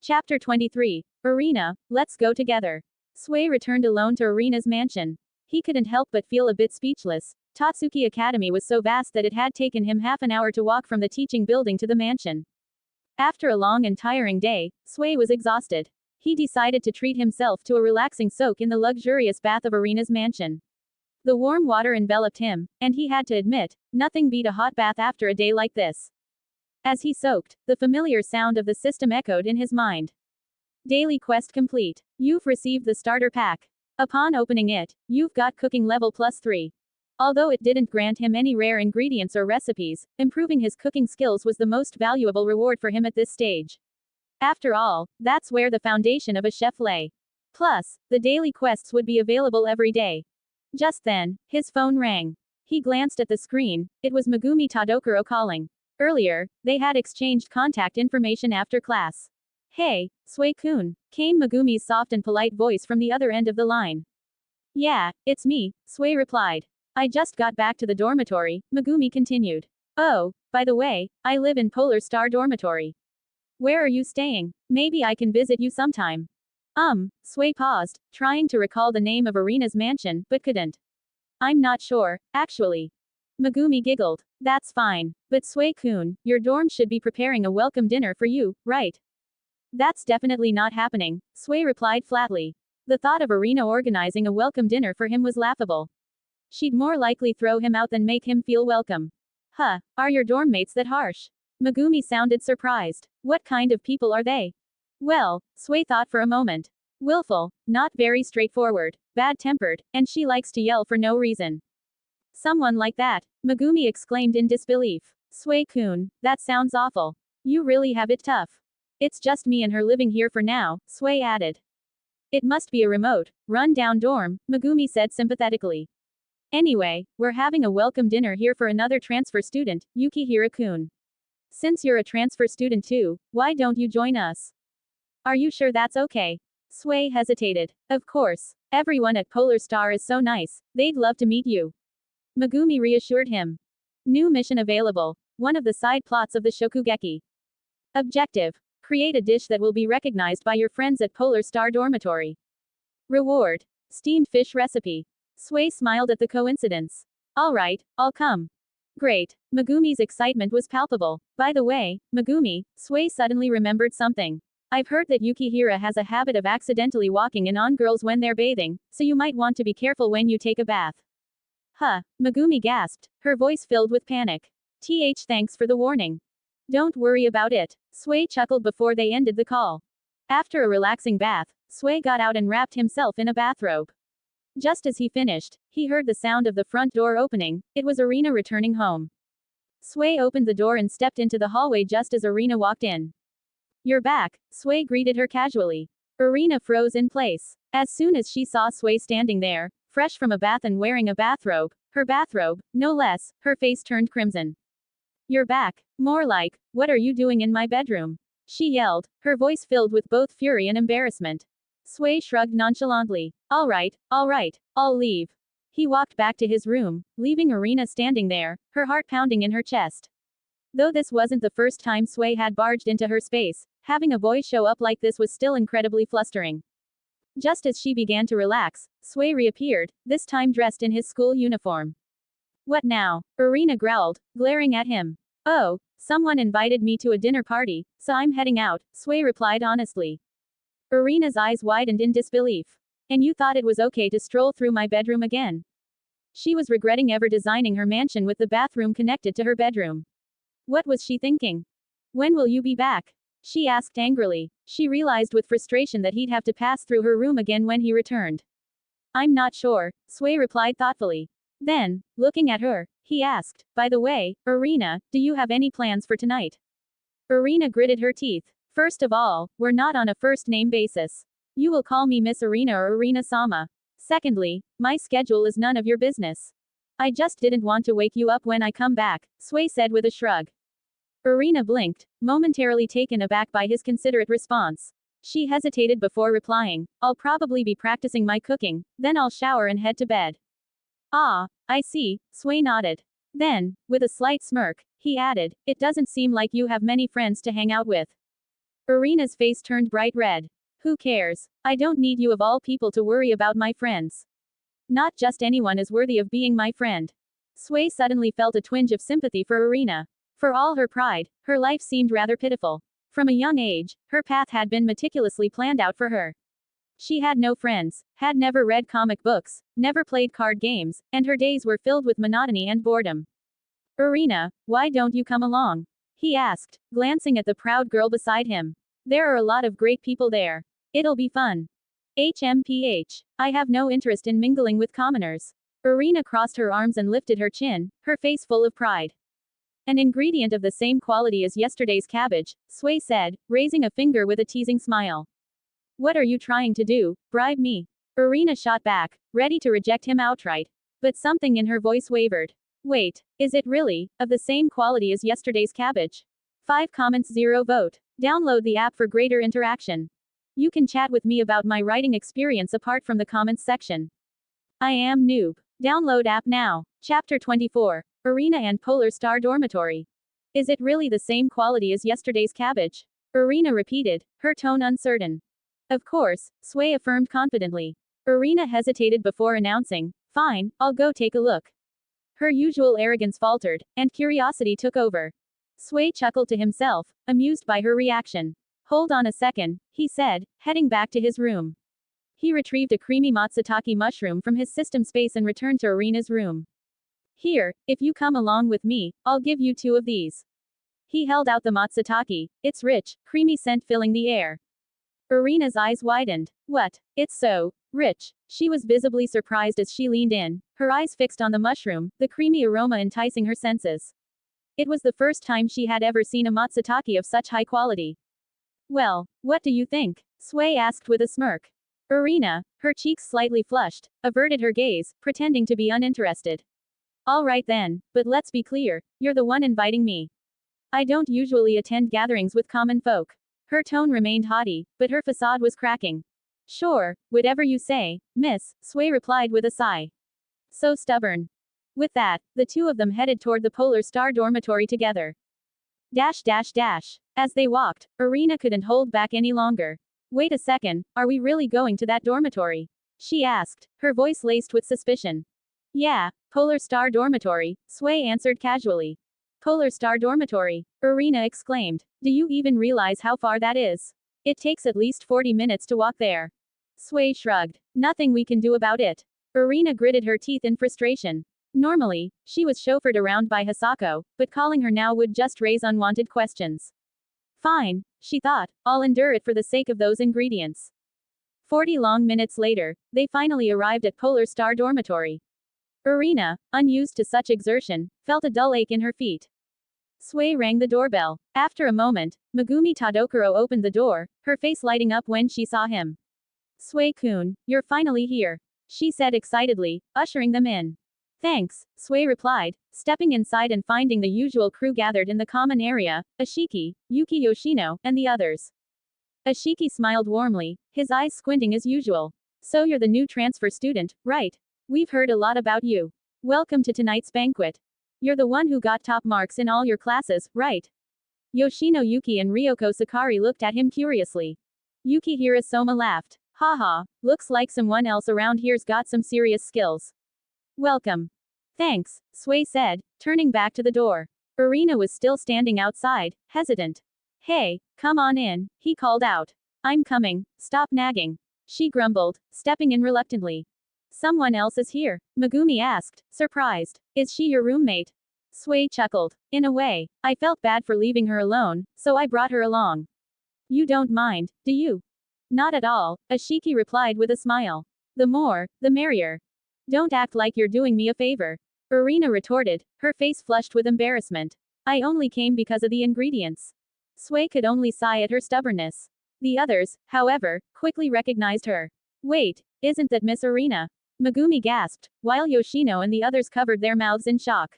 Chapter 23. Arena, let's go together. Sui returned alone to Arena's mansion. He couldn't help but feel a bit speechless. Tatsuki Academy was so vast that it had taken him half an hour to walk from the teaching building to the mansion. After a long and tiring day, Sui was exhausted. He decided to treat himself to a relaxing soak in the luxurious bath of Arena's mansion. The warm water enveloped him, and he had to admit, nothing beat a hot bath after a day like this. As he soaked, the familiar sound of the system echoed in his mind. Daily quest complete. You've received the starter pack. Upon opening it, you've got cooking level +3. Although it didn't grant him any rare ingredients or recipes, improving his cooking skills was the most valuable reward for him at this stage. After all, that's where the foundation of a chef lay. Plus, the daily quests would be available every day. Just then, his phone rang. He glanced at the screen. It was Megumi Tadokuro calling. Earlier, they had exchanged contact information after class. Hey, Sui-kun, came Megumi's soft and polite voice from the other end of the line. Yeah, it's me, Sui replied. I just got back to the dormitory, Megumi continued. Oh, by the way, I live in Polar Star Dormitory. Where are you staying? Maybe I can visit you sometime. Sui paused, trying to recall the name of Arena's mansion, but couldn't. I'm not sure, actually. Megumi giggled. That's fine. But Sui-kun, your dorm should be preparing a welcome dinner for you, right? That's definitely not happening, Sui replied flatly. The thought of Arena organizing a welcome dinner for him was laughable. She'd more likely throw him out than make him feel welcome. Huh, are your dorm mates that harsh? Megumi sounded surprised. What kind of people are they? Well, Sui thought for a moment. Willful, not very straightforward, bad-tempered, and she likes to yell for no reason. Someone like that, Megumi exclaimed in disbelief. Sui-kun, that sounds awful. You really have it tough. It's just me and her living here for now, Sui added. It must be a remote, run-down dorm, Megumi said sympathetically. Anyway, we're having a welcome dinner here for another transfer student, Yukihira-kun. Since you're a transfer student too, why don't you join us? Are you sure that's okay? Sui hesitated. Of course. Everyone at Polar Star is so nice, they'd love to meet you. Megumi reassured him. New mission available. One of the side plots of the Shokugeki. Objective. Create a dish that will be recognized by your friends at Polar Star Dormitory. Reward. Steamed fish recipe. Sui smiled at the coincidence. Alright, I'll come. Great. Megumi's excitement was palpable. By the way, Megumi, Sui suddenly remembered something. I've heard that Yukihira has a habit of accidentally walking in on girls when they're bathing, so you might want to be careful when you take a bath. Huh, Megumi gasped, her voice filled with panic. Thanks for the warning. Don't worry about it, Sui chuckled before they ended the call. After a relaxing bath, Sui got out and wrapped himself in a bathrobe. Just as he finished, he heard the sound of the front door opening. It was Arena returning home. Sui opened the door and stepped into the hallway just as Arena walked in. You're back, Sui greeted her casually. Arena froze in place. As soon as she saw Sui standing there, fresh from a bath and wearing a bathrobe, her bathrobe, no less, her face turned crimson. You're back. More like, what are you doing in my bedroom? She yelled, her voice filled with both fury and embarrassment. Sui shrugged nonchalantly. Alright, I'll leave. He walked back to his room, leaving Arena standing there, her heart pounding in her chest. Though this wasn't the first time Sui had barged into her space, having a boy show up like this was still incredibly flustering. Just as she began to relax, Sui reappeared, this time dressed in his school uniform. What now? Arena growled, glaring at him. Oh, someone invited me to a dinner party, so I'm heading out, Sui replied honestly. Arena's eyes widened in disbelief. And you thought it was okay to stroll through my bedroom again? She was regretting ever designing her mansion with the bathroom connected to her bedroom. What was she thinking? When will you be back? She asked angrily. She realized with frustration that he'd have to pass through her room again when he returned. I'm not sure, Sui replied thoughtfully. Then, looking at her, he asked, by the way, Arena, do you have any plans for tonight? Arena gritted her teeth. First of all, we're not on a first-name basis. You will call me Miss Arena or Arena-sama. Secondly, my schedule is none of your business. I just didn't want to wake you up when I come back, Sui said with a shrug. Arena blinked, momentarily taken aback by his considerate response. She hesitated before replying, I'll probably be practicing my cooking, then I'll shower and head to bed. Ah, I see, Sui nodded. Then, with a slight smirk, he added, it doesn't seem like you have many friends to hang out with. Irina's face turned bright red. Who cares? I don't need you of all people to worry about my friends. Not just anyone is worthy of being my friend. Sway suddenly felt a twinge of sympathy for Irina. For all her pride, her life seemed rather pitiful. From a young age, her path had been meticulously planned out for her. She had no friends, had never read comic books, never played card games, and her days were filled with monotony and boredom. Irina, why don't you come along? He asked, glancing at the proud girl beside him. There are a lot of great people there. It'll be fun. HMPH. I have no interest in mingling with commoners. Irina crossed her arms and lifted her chin, her face full of pride. An ingredient of the same quality as yesterday's cabbage, Sway said, raising a finger with a teasing smile. What are you trying to do, bribe me? Irina shot back, ready to reject him outright. But something in her voice wavered. Wait, is it really, of the same quality as yesterday's cabbage? 5 comments 0 vote. Download the app for greater interaction. You can chat with me about my writing experience apart from the comments section. IamNoob. Download app now. Chapter 24. Irina and Polar Star Dormitory. Is it really the same quality as yesterday's cabbage? Irina repeated, her tone uncertain. Of course, Sway affirmed confidently. Irina hesitated before announcing, fine, I'll go take a look. Her usual arrogance faltered, and curiosity took over. Sway chuckled to himself, amused by her reaction. Hold on a second, he said, heading back to his room. He retrieved a creamy matsutake mushroom from his system space and returned to Irina's room. Here, if you come along with me, I'll give you 2 of these. He held out the matsutake, its rich, creamy scent filling the air. Irina's eyes widened. What? It's so rich. She was visibly surprised as she leaned in, her eyes fixed on the mushroom, the creamy aroma enticing her senses. It was the first time she had ever seen a matsutake of such high quality. Well, what do you think? Sway asked with a smirk. Irina, her cheeks slightly flushed, averted her gaze, pretending to be uninterested. All right then, but let's be clear, you're the one inviting me. I don't usually attend gatherings with common folk. Her tone remained haughty, but her facade was cracking. Sure, whatever you say, miss, Sway replied with a sigh. So stubborn. With that, the 2 of them headed toward the Polar Star Dormitory together. As they walked, Irina couldn't hold back any longer. Wait a second, are we really going to that dormitory? She asked, her voice laced with suspicion. Yeah, Polar Star Dormitory, Sway answered casually. Polar Star Dormitory, Irina exclaimed. Do you even realize how far that is? It takes at least 40 minutes to walk there. Sway shrugged. Nothing we can do about it. Irina gritted her teeth in frustration. Normally, she was chauffeured around by Hisako, but calling her now would just raise unwanted questions. Fine, she thought, I'll endure it for the sake of those ingredients. 40 long minutes later, they finally arrived at Polar Star Dormitory. Irina, unused to such exertion, felt a dull ache in her feet. Sway rang the doorbell. After a moment, Megumi Tadokuro opened the door, her face lighting up when she saw him. Sway-kun, you're finally here, she said excitedly, ushering them in. Thanks, Sway replied, stepping inside and finding the usual crew gathered in the common area, Ashiki, Yuki Yoshino, and the others. Ashiki smiled warmly, his eyes squinting as usual. So you're the new transfer student, right? We've heard a lot about you. Welcome to tonight's banquet. You're the one who got top marks in all your classes, right? Yoshino Yuki and Ryoko Sakari looked at him curiously. Yuki Hirasoma laughed. Haha, looks like someone else around here's got some serious skills. Welcome. Thanks, Sway said, turning back to the door. Irina was still standing outside, hesitant. Hey, come on in, he called out. I'm coming, stop nagging. She grumbled, stepping in reluctantly. Someone else is here, Megumi asked, surprised. Is she your roommate? Sway chuckled. In a way, I felt bad for leaving her alone, so I brought her along. You don't mind, do you? Not at all, Ashiki replied with a smile. The more, the merrier. Don't act like you're doing me a favor. Irina retorted, her face flushed with embarrassment. I only came because of the ingredients. Sway could only sigh at her stubbornness. The others, however, quickly recognized her. Wait, isn't that Miss Irina? Megumi gasped, while Yoshino and the others covered their mouths in shock.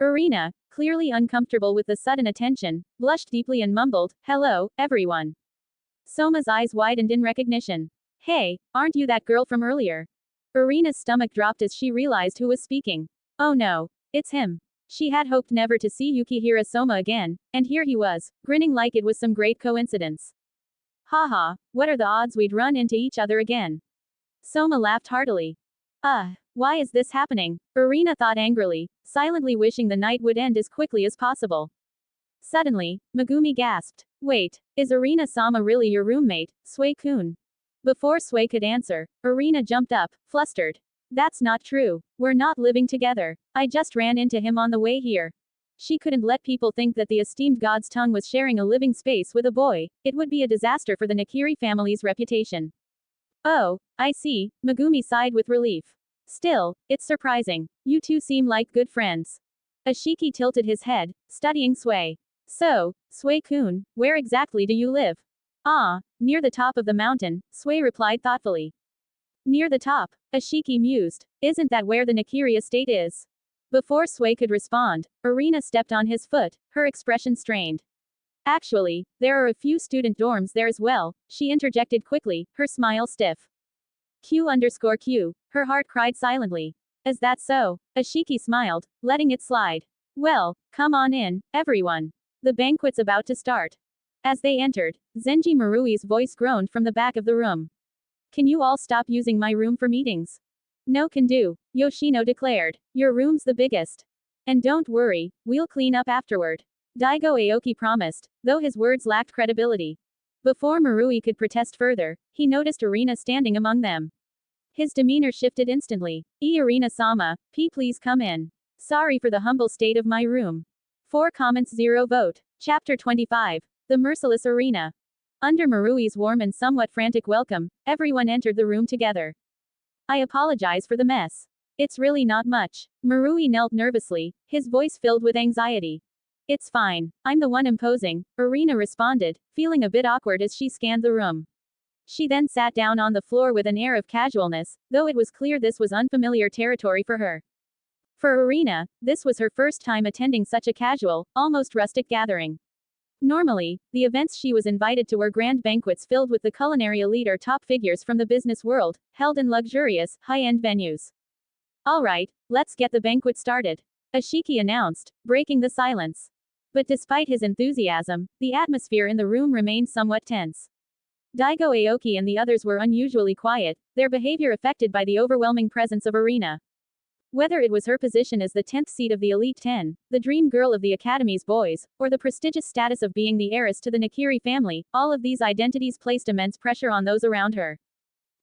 Irina, clearly uncomfortable with the sudden attention, blushed deeply and mumbled, Hello, everyone. Soma's eyes widened in recognition. Hey, aren't you that girl from earlier? Irina's stomach dropped as she realized who was speaking. Oh no, it's him. She had hoped never to see Yukihira Soma again, and here he was, grinning like it was some great coincidence. Haha, what are the odds we'd run into each other again? Soma laughed heartily. Why is this happening? Irina thought angrily, silently wishing the night would end as quickly as possible. Suddenly, Megumi gasped. Wait, is Irina-sama really your roommate, Sui-kun? Before Sui could answer, Irina jumped up, flustered. That's not true. We're not living together. I just ran into him on the way here. She couldn't let people think that the esteemed god's tongue was sharing a living space with a boy. It would be a disaster for the Nakiri family's reputation. Oh, I see, Megumi sighed with relief. Still, it's surprising. You two seem like good friends. Ashiki tilted his head, studying Sui. So, Sui-kun, where exactly do you live? Near the top of the mountain, Sui replied thoughtfully. Near the top, Ashiki mused. Isn't that where the Nakiri estate is? Before Sui could respond, Irina stepped on his foot, her expression strained. Actually, there are a few student dorms there as well, she interjected quickly, her smile stiff. Q_Q, her heart cried silently. Is that so? Ashiki smiled, letting it slide. Well, come on in, everyone. The banquet's about to start. As they entered, Zenji Marui's voice groaned from the back of the room. Can you all stop using my room for meetings? No can do, Yoshino declared. Your room's the biggest. And don't worry, we'll clean up afterward. Daigo Aoki promised, though his words lacked credibility. Before Marui could protest further, he noticed Irina standing among them. His demeanor shifted instantly. Irina-sama, please come in. Sorry for the humble state of my room. 4 comments 0 vote. Chapter 25. The Merciless Irina. Under Marui's warm and somewhat frantic welcome, everyone entered the room together. I apologize for the mess. It's really not much. Marui knelt nervously, his voice filled with anxiety. It's fine. I'm the one imposing, Irina responded, feeling a bit awkward as she scanned the room. She then sat down on the floor with an air of casualness, though it was clear this was unfamiliar territory for her. For Irina, this was her first time attending such a casual, almost rustic gathering. Normally, the events she was invited to were grand banquets filled with the culinary elite or top figures from the business world, held in luxurious, high-end venues. Alright, let's get the banquet started, Ashiki announced, breaking the silence. But despite his enthusiasm, the atmosphere in the room remained somewhat tense. Daigo Aoki and the others were unusually quiet, their behavior affected by the overwhelming presence of Irina. Whether it was her position as the 10th seed of the Elite 10, the dream girl of the Academy's boys, or the prestigious status of being the heiress to the Nakiri family, all of these identities placed immense pressure on those around her.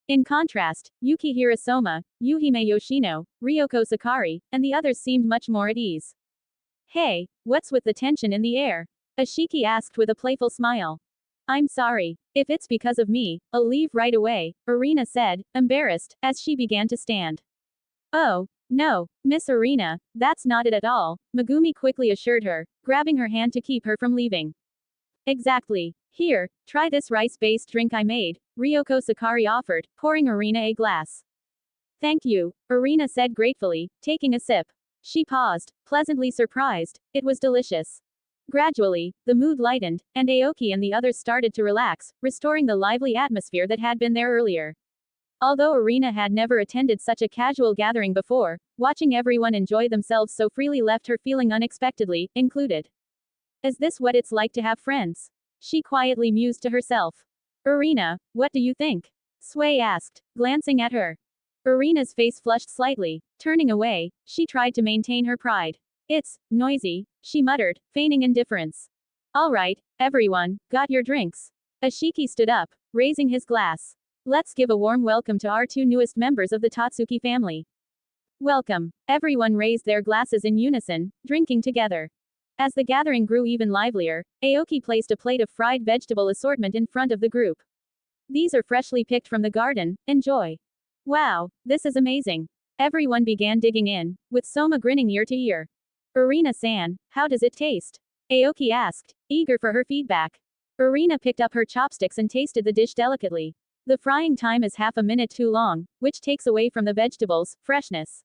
In contrast, Yukihira Soma, Yuhime Yoshino, Ryoko Sakari, and the others seemed much more at ease. Hey, what's with the tension in the air? Ashiki asked with a playful smile. I'm sorry. If it's because of me, I'll leave right away, Irina said, embarrassed, as she began to stand. Oh, no, Miss Irina, that's not it at all, Megumi quickly assured her, grabbing her hand to keep her from leaving. Exactly. Here, try this rice-based drink I made, Ryoko Sakari offered, pouring Irina a glass. Thank you, Irina said gratefully, taking a sip. She paused, pleasantly surprised, it was delicious. Gradually, the mood lightened, and Aoki and the others started to relax, restoring the lively atmosphere that had been there earlier. Although Irina had never attended such a casual gathering before, watching everyone enjoy themselves so freely left her feeling unexpectedly included. Is this what it's like to have friends? She quietly mused to herself. Irina, what do you think? Sui asked, glancing at her. Irina's face flushed slightly. Turning away, she tried to maintain her pride. It's noisy, she muttered, feigning indifference. All right, everyone, got your drinks? Ashiki stood up, raising his glass. Let's give a warm welcome to our 2 newest members of the Tatsuki family. Welcome. Everyone raised their glasses in unison, drinking together. As the gathering grew even livelier, Aoki placed a plate of fried vegetable assortment in front of the group. These are freshly picked from the garden, enjoy. Wow, this is amazing. Everyone began digging in, with Soma grinning ear to ear. Irina-san, how does it taste? Aoki asked, eager for her feedback. Irina picked up her chopsticks and tasted the dish delicately. The frying time is half a minute too long, which takes away from the vegetables' freshness.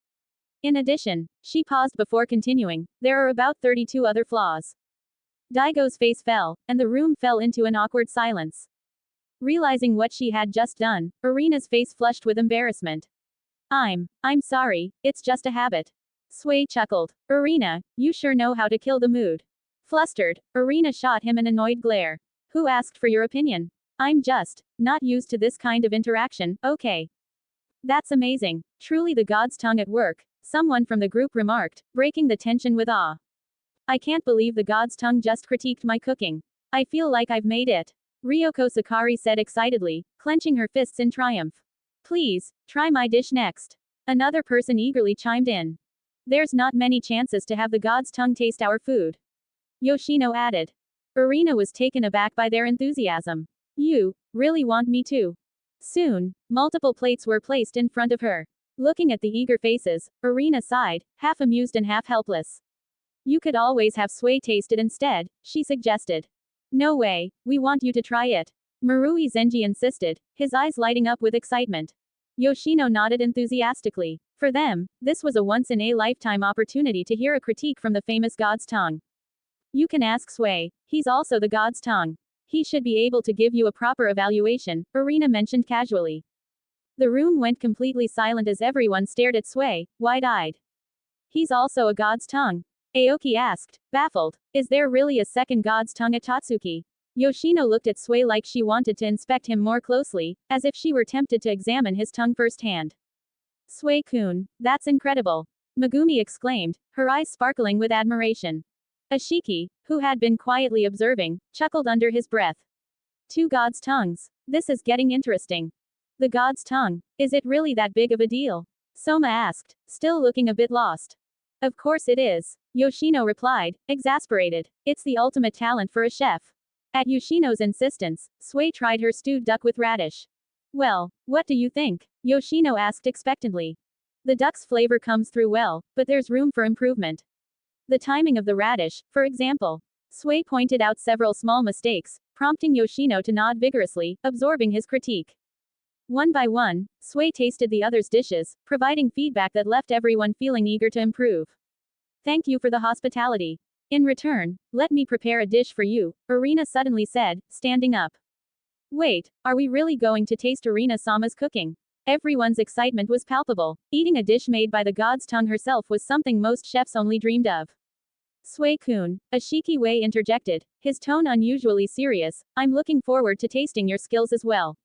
In addition, she paused before continuing, there are about 32 other flaws. Daigo's face fell, and the room fell into an awkward silence. Realizing what she had just done, Irina's face flushed with embarrassment. I'm sorry, it's just a habit. Sway chuckled. Irina, you sure know how to kill the mood. Flustered, Irina shot him an annoyed glare. Who asked for your opinion? I'm just not used to this kind of interaction, okay. That's amazing. Truly the god's tongue at work, someone from the group remarked, breaking the tension with awe. I can't believe the god's tongue just critiqued my cooking. I feel like I've made it. Ryoko Sakari said excitedly, clenching her fists in triumph. Please, try my dish next. Another person eagerly chimed in. There's not many chances to have the god's tongue taste our food. Yoshino added. Irina was taken aback by their enthusiasm. You really want me to? Soon, multiple plates were placed in front of her. Looking at the eager faces, Irina sighed, half amused and half helpless. You could always have Sway taste it instead, she suggested. No way, we want you to try it. Marui Zenji insisted, his eyes lighting up with excitement. Yoshino nodded enthusiastically. For them, this was a once-in-a-lifetime opportunity to hear a critique from the famous god's tongue. You can ask Sway, he's also the god's tongue. He should be able to give you a proper evaluation, Irina mentioned casually. The room went completely silent as everyone stared at Sway, wide-eyed. He's also a god's tongue? Aoki asked, baffled. Is there really a second god's tongue at Tatsuki? Yoshino looked at Sway like she wanted to inspect him more closely, as if she were tempted to examine his tongue firsthand. Sway-kun, that's incredible. Megumi exclaimed, her eyes sparkling with admiration. Ashiki, who had been quietly observing, chuckled under his breath. Two god's tongues. This is getting interesting. The god's tongue. Is it really that big of a deal? Soma asked, still looking a bit lost. Of course it is. Yoshino replied, exasperated. It's the ultimate talent for a chef. At Yoshino's insistence, Sway tried her stewed duck with radish. Well, what do you think? Yoshino asked expectantly. The duck's flavor comes through well, but there's room for improvement. The timing of the radish, for example. Sway pointed out several small mistakes, prompting Yoshino to nod vigorously, absorbing his critique. One by one, Sway tasted the others' dishes, providing feedback that left everyone feeling eager to improve. Thank you for the hospitality. In return, let me prepare a dish for you, Irina suddenly said, standing up. Wait, are we really going to taste Irina-sama's cooking? Everyone's excitement was palpable. Eating a dish made by the god's tongue herself was something most chefs only dreamed of. Sway-kun, Ashiki Wei interjected, his tone unusually serious, I'm looking forward to tasting your skills as well.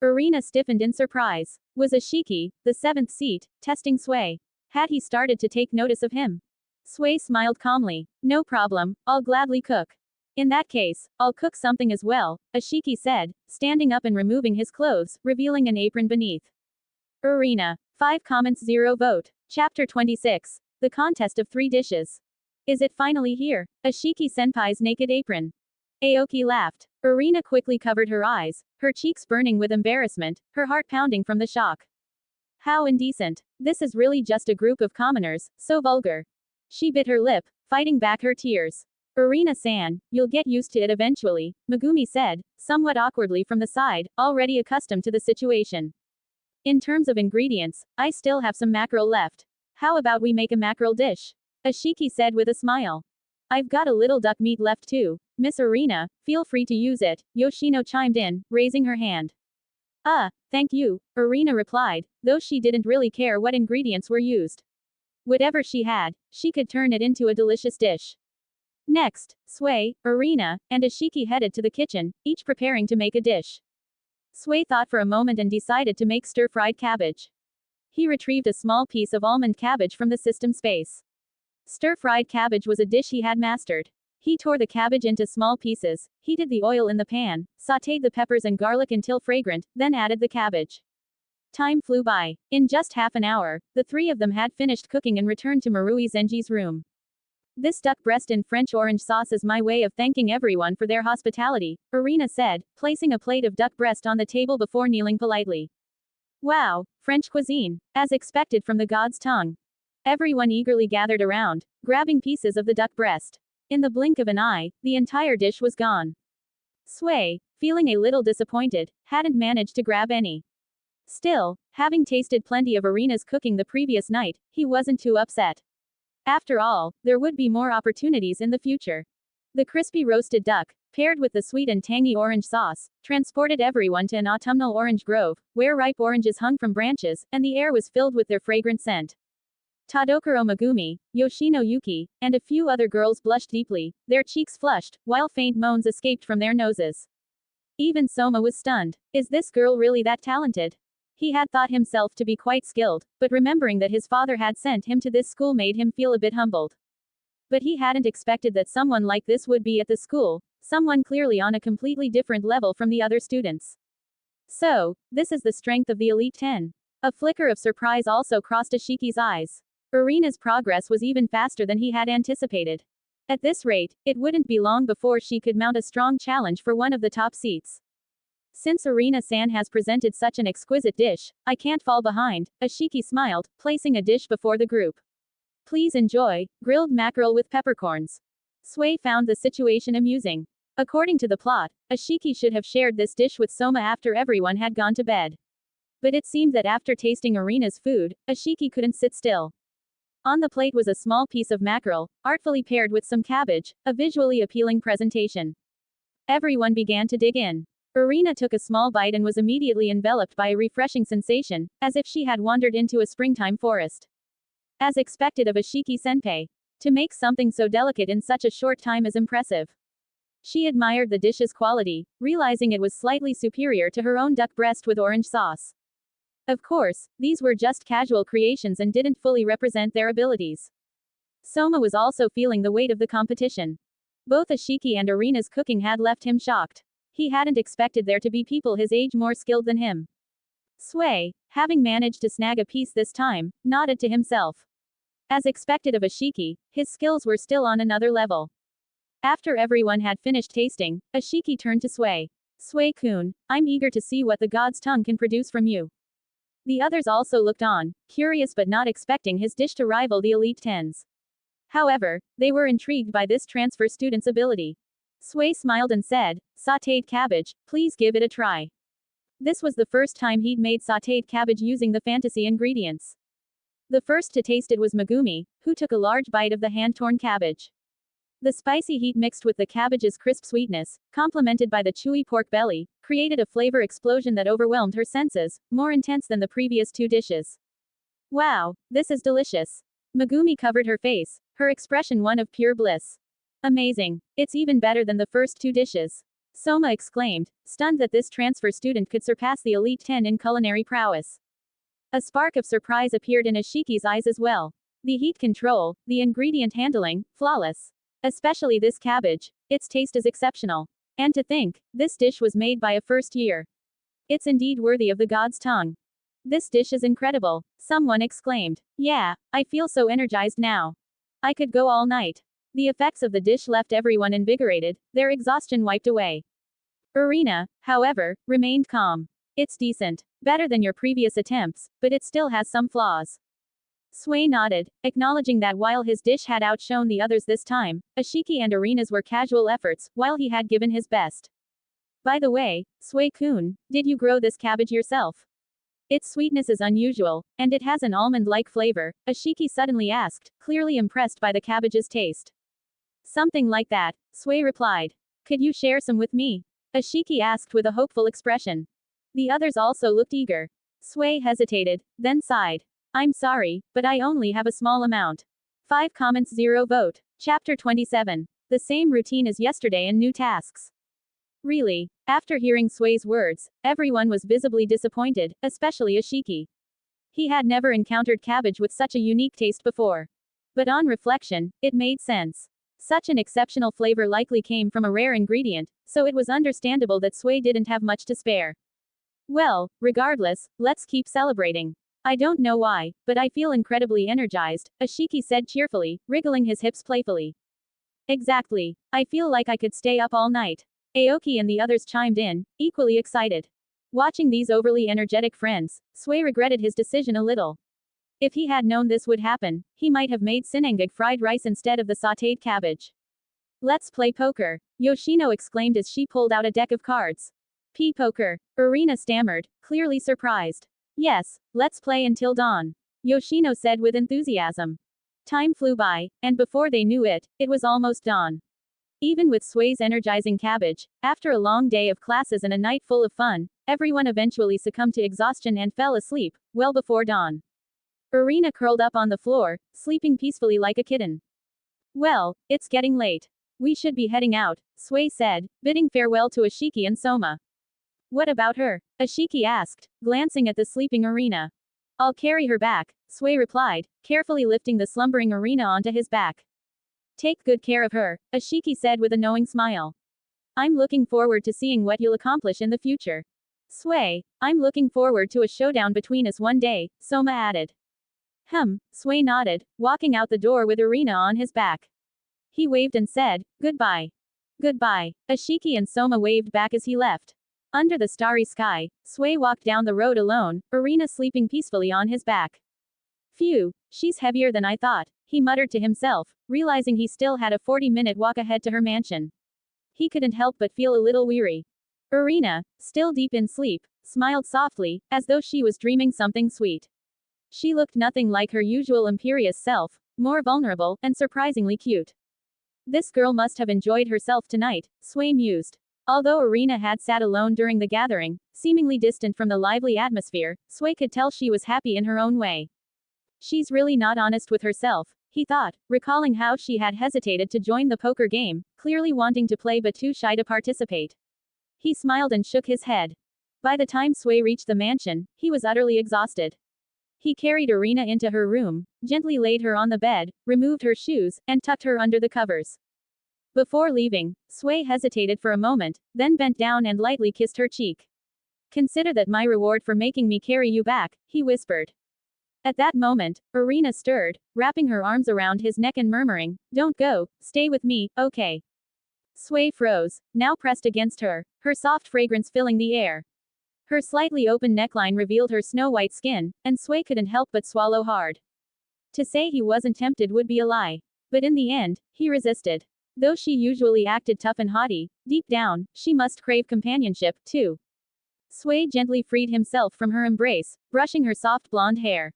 Irina stiffened in surprise. Was Ashiki, the seventh seat, testing Sway? Had he started to take notice of him? Sway smiled calmly. No problem, I'll gladly cook. In that case, I'll cook something as well, Ashiki said, standing up and removing his clothes, revealing an apron beneath. Irina. 5 comments 0 vote. Chapter 26. The contest of 3 dishes. Is it finally here? Ashiki senpai's naked apron. Aoki laughed. Irina quickly covered her eyes, her cheeks burning with embarrassment, her heart pounding from the shock. How indecent. This is really just a group of commoners, so vulgar. She bit her lip, fighting back her tears. Irina-san, you'll get used to it eventually, Megumi said, somewhat awkwardly from the side, already accustomed to the situation. In terms of ingredients, I still have some mackerel left. How about we make a mackerel dish? Ashiki said with a smile. I've got a little duck meat left too. Miss Irina, feel free to use it, Yoshino chimed in, raising her hand. Thank you, Irina replied, though she didn't really care what ingredients were used. Whatever she had, she could turn it into a delicious dish. Next, Sway, Irina, and Ashiki headed to the kitchen, each preparing to make a dish. Sway thought for a moment and decided to make stir-fried cabbage. He retrieved a small piece of almond cabbage from the system space. Stir-fried cabbage was a dish he had mastered. He tore the cabbage into small pieces, heated the oil in the pan, sautéed the peppers and garlic until fragrant, then added the cabbage. Time flew by. In just half an hour, the 3 of them had finished cooking and returned to Marui Zenji's room. This duck breast in French orange sauce is my way of thanking everyone for their hospitality, Irina said, placing a plate of duck breast on the table before kneeling politely. Wow, French cuisine, as expected from the god's tongue. Everyone eagerly gathered around, grabbing pieces of the duck breast. In the blink of an eye, the entire dish was gone. Sway, feeling a little disappointed, hadn't managed to grab any. Still, having tasted plenty of Irina's cooking the previous night, he wasn't too upset. After all, there would be more opportunities in the future. The crispy roasted duck, paired with the sweet and tangy orange sauce, transported everyone to an autumnal orange grove, where ripe oranges hung from branches, and the air was filled with their fragrant scent. Tadokuro Megumi, Yoshino Yuki, and a few other girls blushed deeply, their cheeks flushed, while faint moans escaped from their noses. Even Soma was stunned. Is this girl really that talented? He had thought himself to be quite skilled, but remembering that his father had sent him to this school made him feel a bit humbled. But he hadn't expected that someone like this would be at the school, someone clearly on a completely different level from the other students. So, this is the strength of the Elite 10. A flicker of surprise also crossed Ashiki's eyes. Irina's progress was even faster than he had anticipated. At this rate, it wouldn't be long before she could mount a strong challenge for one of the top seats. Since Irina-san has presented such an exquisite dish, I can't fall behind, Ashiki smiled, placing a dish before the group. Please enjoy, grilled mackerel with peppercorns. Sui found the situation amusing. According to the plot, Ashiki should have shared this dish with Soma after everyone had gone to bed. But it seemed that after tasting Irina's food, Ashiki couldn't sit still. On the plate was a small piece of mackerel, artfully paired with some cabbage, a visually appealing presentation. Everyone began to dig in. Irina took a small bite and was immediately enveloped by a refreshing sensation, as if she had wandered into a springtime forest. As expected of Ashiki-senpai. To make something so delicate in such a short time is impressive. She admired the dish's quality, realizing it was slightly superior to her own duck breast with orange sauce. Of course, these were just casual creations and didn't fully represent their abilities. Soma was also feeling the weight of the competition. Both Ashiki and Irina's cooking had left him shocked. He hadn't expected there to be people his age more skilled than him. Sui, having managed to snag a piece this time, nodded to himself. As expected of Ashiki, his skills were still on another level. After everyone had finished tasting, Ashiki turned to Sui. Sui-kun, I'm eager to see what the god's tongue can produce from you. The others also looked on, curious but not expecting his dish to rival the Elite 10's. However, they were intrigued by this transfer student's ability. Sui smiled and said, sautéed cabbage, please give it a try. This was the first time he'd made sautéed cabbage using the fantasy ingredients. The first to taste it was Megumi, who took a large bite of the hand-torn cabbage. The spicy heat mixed with the cabbage's crisp sweetness, complemented by the chewy pork belly, created a flavor explosion that overwhelmed her senses, more intense than the previous two dishes. Wow, this is delicious. Megumi covered her face, her expression one of pure bliss. Amazing. It's even better than the first two dishes. Soma exclaimed, stunned that this transfer student could surpass the Elite 10 in culinary prowess. A spark of surprise appeared in Ashiki's eyes as well. The heat control, the ingredient handling, flawless. Especially this cabbage. Its taste is exceptional. And to think, this dish was made by a first year. It's indeed worthy of the god's tongue. This dish is incredible, someone exclaimed. Yeah, I feel so energized now. I could go all night. The effects of the dish left everyone invigorated, their exhaustion wiped away. Irina, however, remained calm. It's decent. Better than your previous attempts, but it still has some flaws. Sui nodded, acknowledging that while his dish had outshone the others this time, Ashiki and Irina's were casual efforts, while he had given his best. By the way, Sui-kun, did you grow this cabbage yourself? Its sweetness is unusual, and it has an almond-like flavor, Ashiki suddenly asked, clearly impressed by the cabbage's taste. Something like that, Sui replied. Could you share some with me? Ashiki asked with a hopeful expression. The others also looked eager. Sui hesitated, then sighed. I'm sorry, but I only have a small amount. 5 comments 0 vote. Chapter 27. The same routine as yesterday and new tasks. Really? After hearing Sui's words, everyone was visibly disappointed, especially Ashiki. He had never encountered cabbage with such a unique taste before. But on reflection, it made sense. Such an exceptional flavor likely came from a rare ingredient, so it was understandable that Sui didn't have much to spare. Well, regardless, let's keep celebrating. I don't know why, but I feel incredibly energized, Ashiki said cheerfully, wriggling his hips playfully. Exactly. I feel like I could stay up all night. Aoki and the others chimed in, equally excited. Watching these overly energetic friends, Sui regretted his decision a little. If he had known this would happen, he might have made sinangag fried rice instead of the sautéed cabbage. Let's play poker, Yoshino exclaimed as she pulled out a deck of cards. Poker, Irina stammered, clearly surprised. Yes, let's play until dawn, Yoshino said with enthusiasm. Time flew by, and before they knew it, it was almost dawn. Even with Sui's energizing cabbage, after a long day of classes and a night full of fun, everyone eventually succumbed to exhaustion and fell asleep, well before dawn. Irina curled up on the floor, sleeping peacefully like a kitten. Well, it's getting late. We should be heading out, Sway said, bidding farewell to Ashiki and Soma. What about her? Ashiki asked, glancing at the sleeping Irina. I'll carry her back, Sway replied, carefully lifting the slumbering Irina onto his back. Take good care of her, Ashiki said with a knowing smile. I'm looking forward to seeing what you'll accomplish in the future. Sway, I'm looking forward to a showdown between us one day, Soma added. Sway nodded, walking out the door with Irina on his back. He waved and said, goodbye. Goodbye. Ashiki and Soma waved back as he left. Under the starry sky, Sway walked down the road alone, Irina sleeping peacefully on his back. Phew, she's heavier than I thought, he muttered to himself, realizing he still had a 40-minute walk ahead to her mansion. He couldn't help but feel a little weary. Irina, still deep in sleep, smiled softly, as though she was dreaming something sweet. She looked nothing like her usual imperious self, more vulnerable, and surprisingly cute. This girl must have enjoyed herself tonight, Sway mused. Although Irina had sat alone during the gathering, seemingly distant from the lively atmosphere, Sway could tell she was happy in her own way. She's really not honest with herself, he thought, recalling how she had hesitated to join the poker game, clearly wanting to play but too shy to participate. He smiled and shook his head. By the time Sway reached the mansion, he was utterly exhausted. He carried Irina into her room, gently laid her on the bed, removed her shoes, and tucked her under the covers. Before leaving, Sway hesitated for a moment, then bent down and lightly kissed her cheek. Consider that my reward for making me carry you back, he whispered. At that moment, Irina stirred, wrapping her arms around his neck and murmuring, don't go, stay with me, okay. Sway froze, now pressed against her, her soft fragrance filling the air. Her slightly open neckline revealed her snow-white skin, and Sway couldn't help but swallow hard. To say he wasn't tempted would be a lie. But in the end, he resisted. Though she usually acted tough and haughty, deep down, she must crave companionship, too. Sway gently freed himself from her embrace, brushing her soft blonde hair.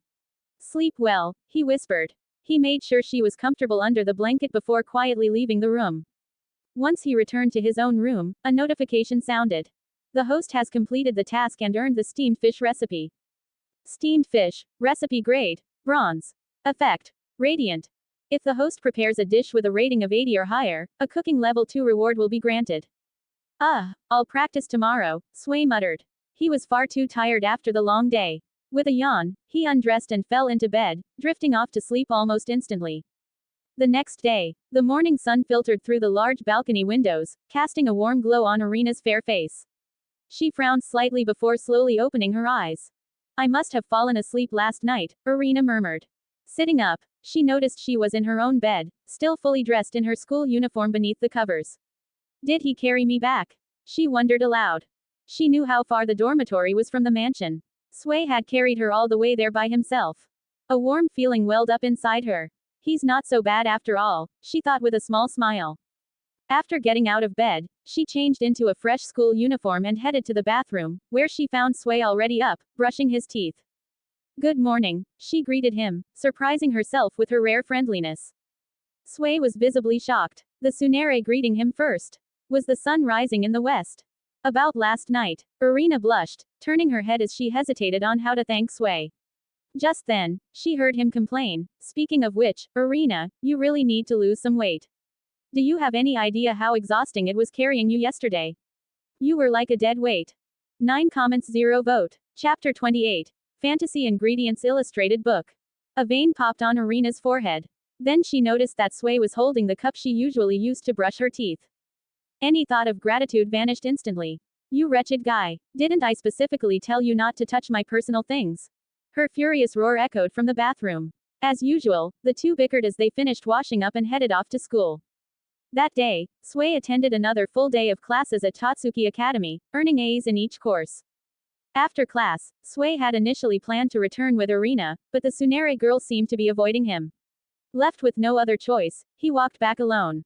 Sleep well, he whispered. He made sure she was comfortable under the blanket before quietly leaving the room. Once he returned to his own room, a notification sounded. The host has completed the task and earned the steamed fish recipe. Steamed fish, recipe grade, bronze. Effect, radiant. If the host prepares a dish with a rating of 80 or higher, a cooking level 2 reward will be granted. I'll practice tomorrow, Sway muttered. He was far too tired after the long day. With a yawn, he undressed and fell into bed, drifting off to sleep almost instantly. The next day, the morning sun filtered through the large balcony windows, casting a warm glow on Irina's fair face. She frowned slightly before slowly opening her eyes. I must have fallen asleep last night, Irina murmured. Sitting up, she noticed she was in her own bed, still fully dressed in her school uniform beneath the covers. Did he carry me back? She wondered aloud. She knew how far the dormitory was from the mansion. Sway had carried her all the way there by himself. A warm feeling welled up inside her. He's not so bad after all, she thought with a small smile. After getting out of bed, she changed into a fresh school uniform and headed to the bathroom, where she found Sway already up, brushing his teeth. Good morning, she greeted him, surprising herself with her rare friendliness. Sway was visibly shocked. The Tsunere greeting him first. Was the sun rising in the west? About last night, Irina blushed, turning her head as she hesitated on how to thank Sway. Just then, she heard him complain, speaking of which, Irina, you really need to lose some weight. Do you have any idea how exhausting it was carrying you yesterday? You were like a dead weight. 9 comments 0 vote. Chapter 28. Fantasy Ingredients Illustrated Book. A vein popped on Irina's forehead. Then she noticed that Sway was holding the cup she usually used to brush her teeth. Any thought of gratitude vanished instantly. You wretched guy. Didn't I specifically tell you not to touch my personal things? Her furious roar echoed from the bathroom. As usual, the two bickered as they finished washing up and headed off to school. That day, Sway attended another full day of classes at Tatsuki Academy, earning A's in each course. After class, Sway had initially planned to return with Irina, but the Tsunere girl seemed to be avoiding him. Left with no other choice, he walked back alone.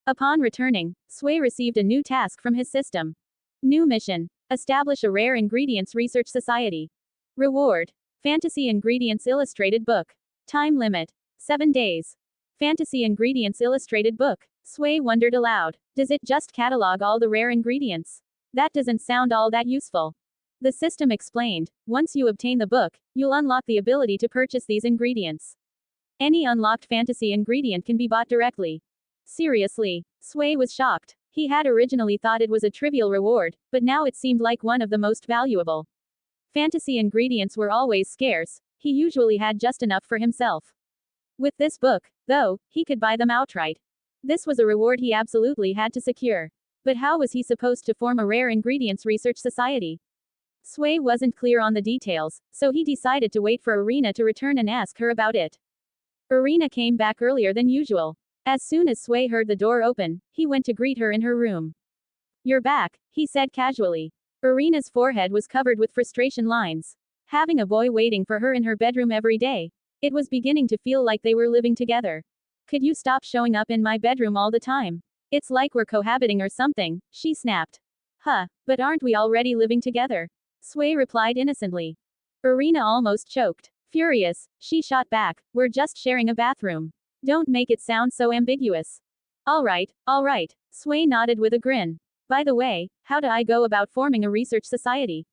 Upon returning, Sway received a new task from his system. New mission. Establish a rare ingredients research society. Reward. Fantasy Ingredients Illustrated Book. Time limit. 7 days. Fantasy Ingredients Illustrated Book. Sway wondered aloud. Does it just catalog all the rare ingredients? That doesn't sound all that useful. The system explained, once you obtain the book, you'll unlock the ability to purchase these ingredients. Any unlocked fantasy ingredient can be bought directly. Seriously? Sway was shocked. He had originally thought it was a trivial reward, but now it seemed like one of the most valuable. Fantasy ingredients were always scarce, he usually had just enough for himself. With this book, though, he could buy them outright. This was a reward he absolutely had to secure. But how was he supposed to form a rare ingredients research society? Sway wasn't clear on the details, so he decided to wait for Irina to return and ask her about it. Irina came back earlier than usual. As soon as Sway heard the door open, he went to greet her in her room. "You're back," he said casually. Irina's forehead was covered with frustration lines. Having a boy waiting for her in her bedroom every day. It was beginning to feel like they were living together. "Could you stop showing up in my bedroom all the time? It's like we're cohabiting or something," she snapped. "Huh, but aren't we already living together?" Sway replied innocently. Irina almost choked. Furious, she shot back, "We're just sharing a bathroom. Don't make it sound so ambiguous." All right, Sway nodded with a grin. "By the way, how do I go about forming a research society?"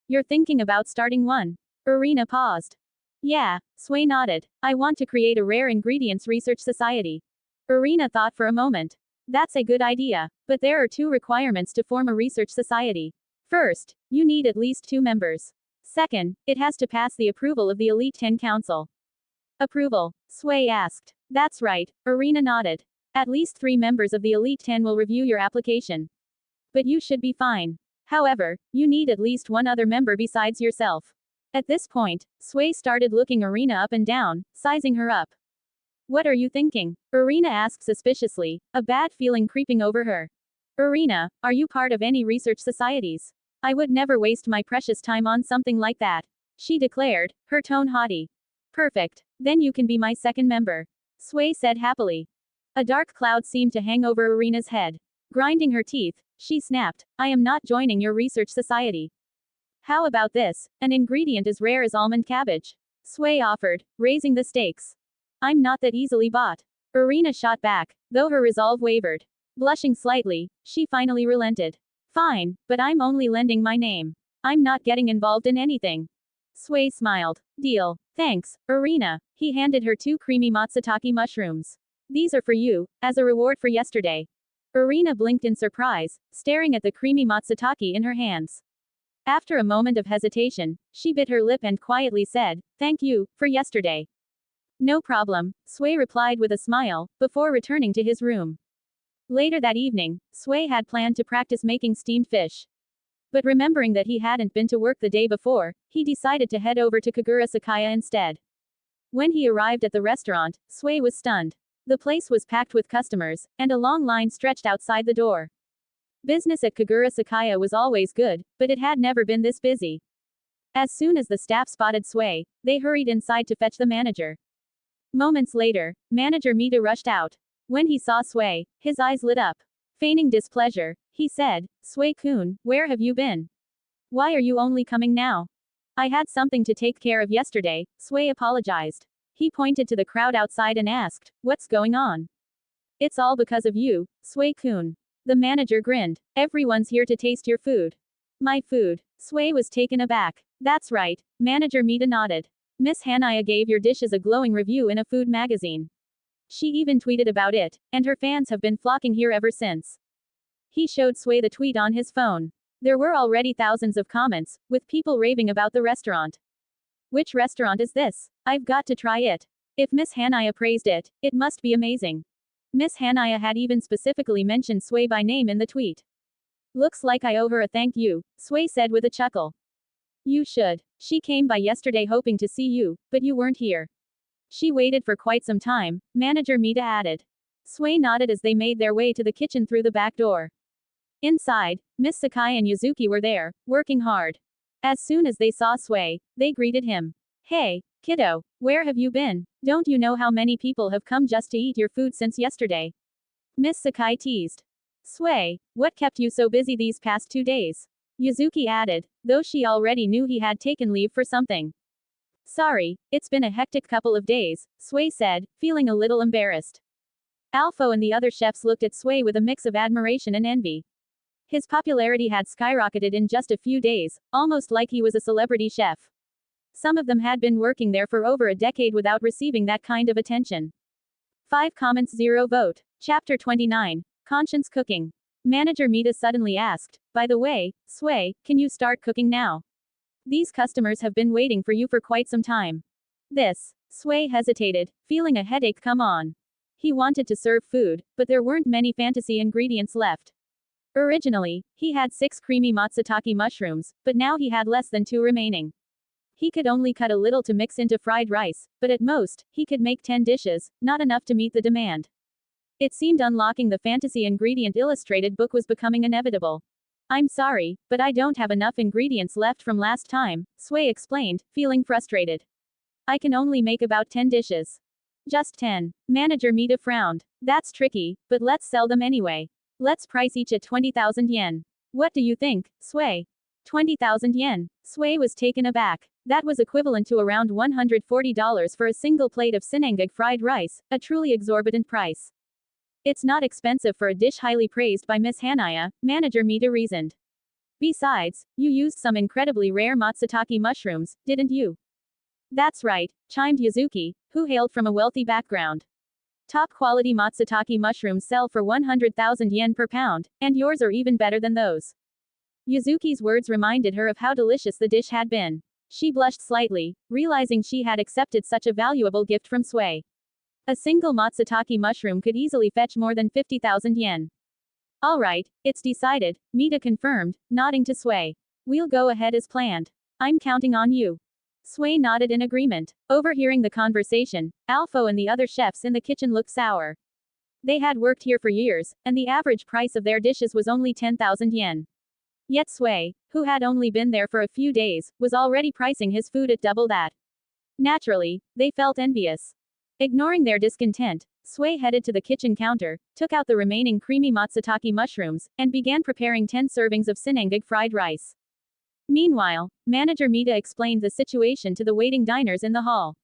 "You're thinking about starting one?" Irina paused. "Yeah," Sway nodded. "I want to create a rare ingredients research society." Irina thought for a moment. "That's a good idea, but there are 2 requirements to form a research society. First, you need at least 2 members. Second, it has to pass the approval of the Elite 10 Council." "Approval?" Sway asked. "That's right," Irina nodded. "At least 3 members of the Elite 10 will review your application. But you should be fine. However, you need at least 1 other member besides yourself." At this point, Sway started looking Irina up and down, sizing her up. "What are you thinking?" Irina asked suspiciously, a bad feeling creeping over her. "Irina, are you part of any research societies? I would never waste my precious time on something like that," she declared, her tone haughty. "Perfect. Then you can be my second member," Sway said happily. A dark cloud seemed to hang over Irina's head. Grinding her teeth, she snapped, "I am not joining your research society." "How about this? An ingredient as rare as almond cabbage," Sway offered, raising the stakes. "I'm not that easily bought." Irina shot back, though her resolve wavered. Blushing slightly, she finally relented. "Fine, but I'm only lending my name. I'm not getting involved in anything." Sway smiled. "Deal. Thanks, Irina." He handed her 2 creamy matsutake mushrooms. "These are for you, as a reward for yesterday." Irina blinked in surprise, staring at the creamy matsutake in her hands. After a moment of hesitation, she bit her lip and quietly said, "Thank you, for yesterday." "No problem," Sway replied with a smile, before returning to his room. Later that evening, Sway had planned to practice making steamed fish. But remembering that he hadn't been to work the day before, he decided to head over to Kagura Sakaya instead. When he arrived at the restaurant, Sway was stunned. The place was packed with customers, and a long line stretched outside the door. Business at Kagura Sakaya was always good, but it had never been this busy. As soon as the staff spotted Sway, they hurried inside to fetch the manager. Moments later, Manager Mita rushed out. When he saw Sway, his eyes lit up. Feigning displeasure, he said, "Sway-kun, where have you been? Why are you only coming now?" "I had something to take care of yesterday," Sway apologized. He pointed to the crowd outside and asked, "What's going on?" "It's all because of you, Sway-kun." The manager grinned. "Everyone's here to taste your food." "My food?" Sway was taken aback. "That's right," Manager Mita nodded. "Miss Hanaya gave your dishes a glowing review in a food magazine. She even tweeted about it, and her fans have been flocking here ever since." He showed Sway the tweet on his phone. There were already thousands of comments, with people raving about the restaurant. "Which restaurant is this? I've got to try it. If Miss Hanaya praised it, it must be amazing." Miss Hanaya had even specifically mentioned Sway by name in the tweet. "Looks like I owe her a thank you," Sway said with a chuckle. "You should. She came by yesterday hoping to see you, but you weren't here. She waited for quite some time," Manager Mita added. Sway nodded as they made their way to the kitchen through the back door. Inside, Miss Sakai and Yuzuki were there, working hard. As soon as they saw Sway, they greeted him. "Hey, kiddo, where have you been? Don't you know how many people have come just to eat your food since yesterday?" Miss Sakai teased. "Sway, what kept you so busy these past 2 days?" Yuzuki added, though she already knew he had taken leave for something. "Sorry, it's been a hectic couple of days," Sway said, feeling a little embarrassed. Alpha and the other chefs looked at Sway with a mix of admiration and envy. His popularity had skyrocketed in just a few days, almost like he was a celebrity chef. Some of them had been working there for over a decade without receiving that kind of attention. 5 comments 0 vote. Chapter 29. Conscience Cooking. Manager Mita suddenly asked, "By the way, Sway, can you start cooking now? These customers have been waiting for you for quite some time." Sway hesitated, feeling a headache come on. He wanted to serve food, but there weren't many fantasy ingredients left. Originally, he had 6 creamy matsutake mushrooms, but now he had less than 2 remaining. He could only cut a little to mix into fried rice, but at most, he could make 10 dishes, not enough to meet the demand. It seemed unlocking the fantasy ingredient illustrated book was becoming inevitable. "I'm sorry, but I don't have enough ingredients left from last time," Sway explained, feeling frustrated. "I can only make about 10 dishes." "Just 10. Manager Mita frowned. "That's tricky, but let's sell them anyway. Let's price each at 20,000 yen. What do you think, Sway?" 20,000 yen. Sway was taken aback. That was equivalent to around $140 for a single plate of sinangag fried rice, a truly exorbitant price. "It's not expensive for a dish highly praised by Miss Hanaya," Manager Mita reasoned. "Besides, you used some incredibly rare matsutake mushrooms, didn't you?" "That's right," chimed Yuzuki, who hailed from a wealthy background. "Top quality matsutake mushrooms sell for 100,000 yen per pound, and yours are even better than those." Yuzuki's words reminded her of how delicious the dish had been. She blushed slightly, realizing she had accepted such a valuable gift from Sway. A single matsutake mushroom could easily fetch more than 50,000 yen. "All right, it's decided," Mita confirmed, nodding to Sway. "We'll go ahead as planned. I'm counting on you." Sway nodded in agreement. Overhearing the conversation, Alpho and the other chefs in the kitchen looked sour. They had worked here for years, and the average price of their dishes was only 10,000 yen. Yet Sway, who had only been there for a few days, was already pricing his food at double that. Naturally, they felt envious. Ignoring their discontent, Sway headed to the kitchen counter, took out the remaining creamy matsutake mushrooms, and began preparing 10 servings of sinangag fried rice. Meanwhile, Manager Mita explained the situation to the waiting diners in the hall.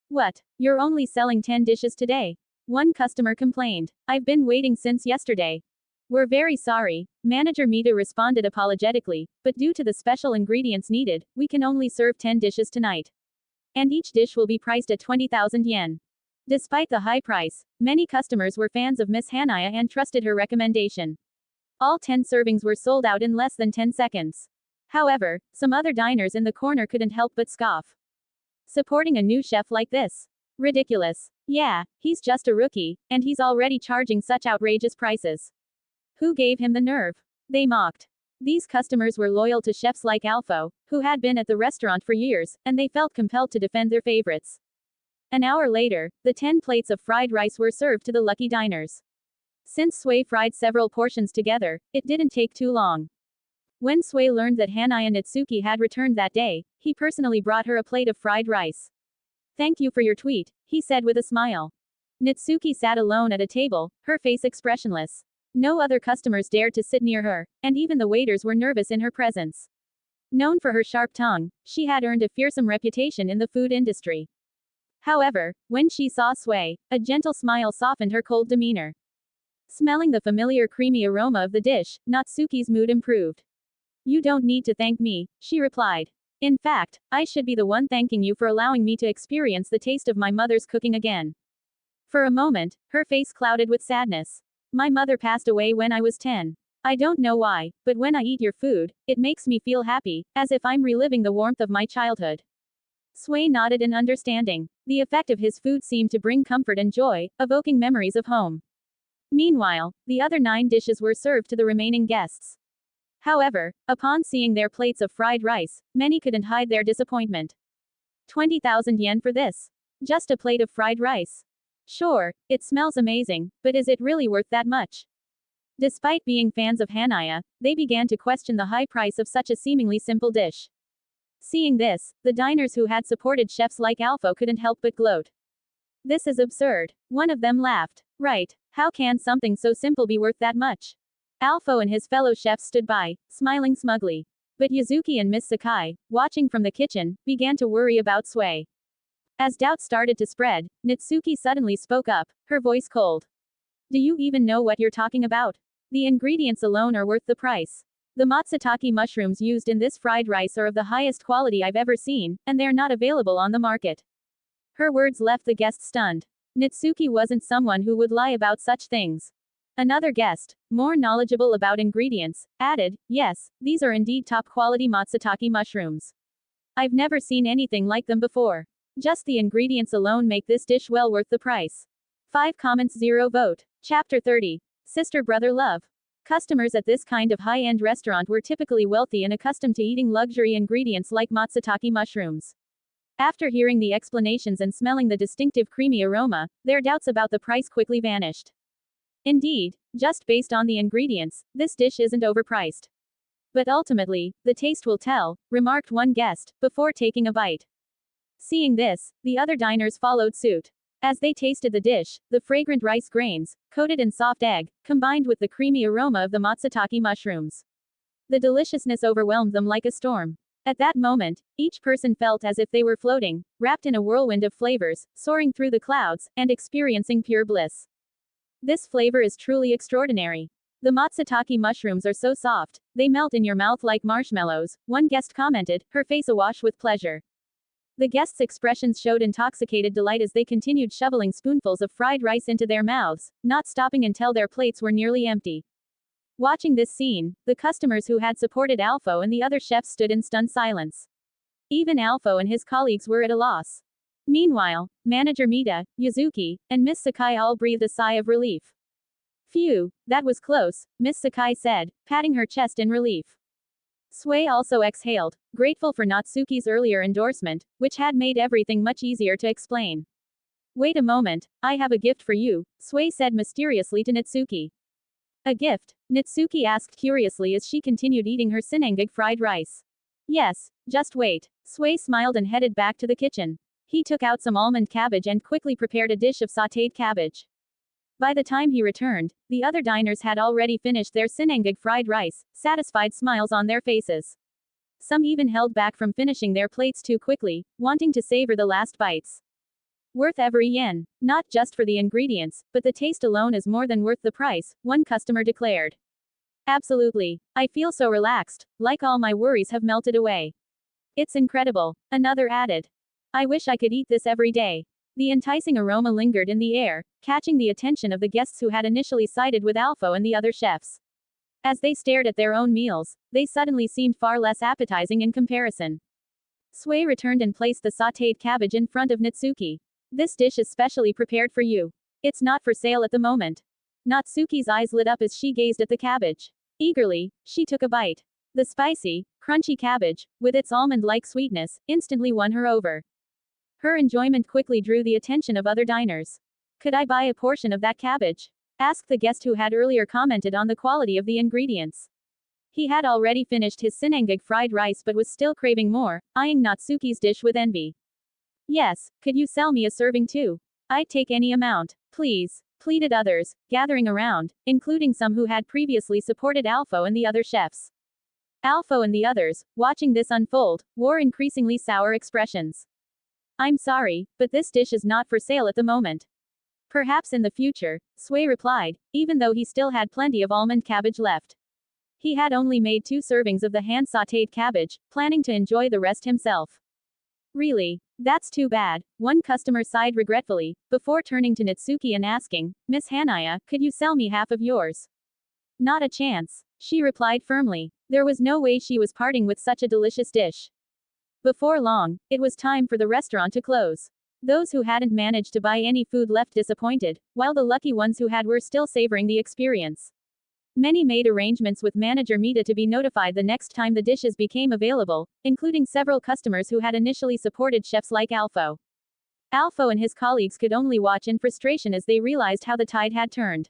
"What? You're only selling 10 dishes today?" one customer complained. "I've been waiting since yesterday." "We're very sorry," Manager Mita responded apologetically, "but due to the special ingredients needed, we can only serve 10 dishes tonight. And each dish will be priced at 20,000 yen. Despite the high price, many customers were fans of Miss Hanaya and trusted her recommendation. All 10 servings were sold out in less than 10 seconds. However, some other diners in the corner couldn't help but scoff. Supporting a new chef like this? Ridiculous. Yeah, he's just a rookie, and he's already charging such outrageous prices. Who gave him the nerve? They mocked. These customers were loyal to chefs like Alpho, who had been at the restaurant for years, and they felt compelled to defend their favorites. An hour later, the 10 plates of fried rice were served to the lucky diners. Since Sway fried several portions together, it didn't take too long. When Sway learned that Hanaya Nitsuki had returned that day, he personally brought her a plate of fried rice. "Thank you for your tweet," he said with a smile. Nitsuki sat alone at a table, her face expressionless. No other customers dared to sit near her, and even the waiters were nervous in her presence. Known for her sharp tongue, she had earned a fearsome reputation in the food industry. However, when she saw Sway, a gentle smile softened her cold demeanor. Smelling the familiar creamy aroma of the dish, Natsuki's mood improved. "You don't need to thank me," she replied. "In fact, I should be the one thanking you for allowing me to experience the taste of my mother's cooking again." For a moment, her face clouded with sadness. "My mother passed away when I was 10. I don't know why, but when I eat your food, it makes me feel happy, as if I'm reliving the warmth of my childhood." Sway nodded in understanding. The effect of his food seemed to bring comfort and joy, evoking memories of home. Meanwhile, the other 9 dishes were served to the remaining guests. However, upon seeing their plates of fried rice, many couldn't hide their disappointment. 20,000 yen for this? Just a plate of fried rice? Sure, it smells amazing, but is it really worth that much? Despite being fans of Hanaya, they began to question the high price of such a seemingly simple dish. Seeing this, the diners who had supported chefs like Alpho couldn't help but gloat. "This is absurd." One of them laughed. "Right, how can something so simple be worth that much?" Alpho and his fellow chefs stood by, smiling smugly. But Yuzuki and Miss Sakai, watching from the kitchen, began to worry about Sway. As doubt started to spread, Natsuki suddenly spoke up, her voice cold. "Do you even know what you're talking about? The ingredients alone are worth the price. The matsutake mushrooms used in this fried rice are of the highest quality I've ever seen, and they're not available on the market. Her words left the guest stunned. Natsuki wasn't someone who would lie about such things. Another guest, more knowledgeable about ingredients, added, "Yes, these are indeed top-quality matsutake mushrooms. I've never seen anything like them before. Just the ingredients alone make this dish well worth the price." 5 comments 0 vote. Chapter 30. Sister-brother love. Customers at this kind of high-end restaurant were typically wealthy and accustomed to eating luxury ingredients like matsutake mushrooms. After hearing the explanations and smelling the distinctive creamy aroma, their doubts about the price quickly vanished. Indeed, just based on the ingredients, this dish isn't overpriced. But ultimately, the taste will tell, remarked one guest, before taking a bite. Seeing this, the other diners followed suit. As they tasted the dish, the fragrant rice grains, coated in soft egg, combined with the creamy aroma of the matsutake mushrooms. The deliciousness overwhelmed them like a storm. At that moment, each person felt as if they were floating, wrapped in a whirlwind of flavors, soaring through the clouds, and experiencing pure bliss. This flavor is truly extraordinary. The matsutake mushrooms are so soft, they melt in your mouth like marshmallows, one guest commented, her face awash with pleasure. The guests' expressions showed intoxicated delight as they continued shoveling spoonfuls of fried rice into their mouths, not stopping until their plates were nearly empty. Watching this scene, the customers who had supported Alpho and the other chefs stood in stunned silence. Even Alpho and his colleagues were at a loss. Meanwhile, Manager Mita, Yuzuki, and Miss Sakai all breathed a sigh of relief. "Phew, that was close," Miss Sakai said, patting her chest in relief. Sui also exhaled, grateful for Natsuki's earlier endorsement, which had made everything much easier to explain. "Wait a moment, I have a gift for you," Sui said mysteriously to Natsuki. "A gift?" Natsuki asked curiously as she continued eating her sinengig fried rice. "Yes, just wait." Sui smiled and headed back to the kitchen. He took out some almond cabbage and quickly prepared a dish of sautéed cabbage. By the time he returned, the other diners had already finished their sinengig fried rice, satisfied smiles on their faces. Some even held back from finishing their plates too quickly, wanting to savor the last bites. "Worth every yen. Not just for the ingredients, but the taste alone is more than worth the price," one customer declared. "Absolutely. I feel so relaxed, like all my worries have melted away. It's incredible," another added. "I wish I could eat this every day." The enticing aroma lingered in the air, catching the attention of the guests who had initially sided with Alpho and the other chefs. As they stared at their own meals, they suddenly seemed far less appetizing in comparison. Sui returned and placed the sautéed cabbage in front of Natsuki. "This dish is specially prepared for you. It's not for sale at the moment." Natsuki's eyes lit up as she gazed at the cabbage. Eagerly, she took a bite. The spicy, crunchy cabbage, with its almond-like sweetness, instantly won her over. Her enjoyment quickly drew the attention of other diners. "Could I buy a portion of that cabbage?" asked the guest who had earlier commented on the quality of the ingredients. He had already finished his sinengig fried rice but was still craving more, eyeing Natsuki's dish with envy. "Yes, could you sell me a serving too? I'd take any amount, please," pleaded others, gathering around, including some who had previously supported Alpho and the other chefs. Alpho and the others, watching this unfold, wore increasingly sour expressions. "I'm sorry, but this dish is not for sale at the moment." "Perhaps in the future," Sui replied, even though he still had plenty of almond cabbage left. He had only made 2 servings of the hand-sautéed cabbage, planning to enjoy the rest himself. "Really? That's too bad," one customer sighed regretfully, before turning to Natsuki and asking, "Miss Hanaya, could you sell me half of yours?" "Not a chance," she replied firmly. There was no way she was parting with such a delicious dish. Before long, it was time for the restaurant to close. Those who hadn't managed to buy any food left disappointed, while the lucky ones who had were still savoring the experience. Many made arrangements with manager Mita to be notified the next time the dishes became available, including several customers who had initially supported chefs like Alpho. Alpho and his colleagues could only watch in frustration as they realized how the tide had turned.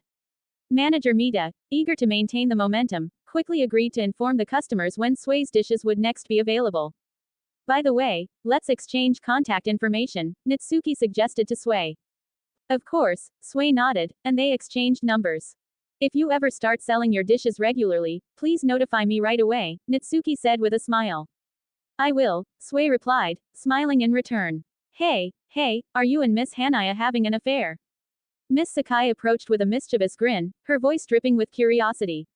Manager Mita, eager to maintain the momentum, quickly agreed to inform the customers when Sui's dishes would next be available. "By the way, let's exchange contact information," Natsuki suggested to Sui. Of course, Sui nodded, and they exchanged numbers. "If you ever start selling your dishes regularly, please notify me right away," Natsuki said with a smile. "I will," Sui replied, smiling in return. Hey, are you and Miss Hanaya having an affair?" Miss Sakai approached with a mischievous grin, her voice dripping with curiosity.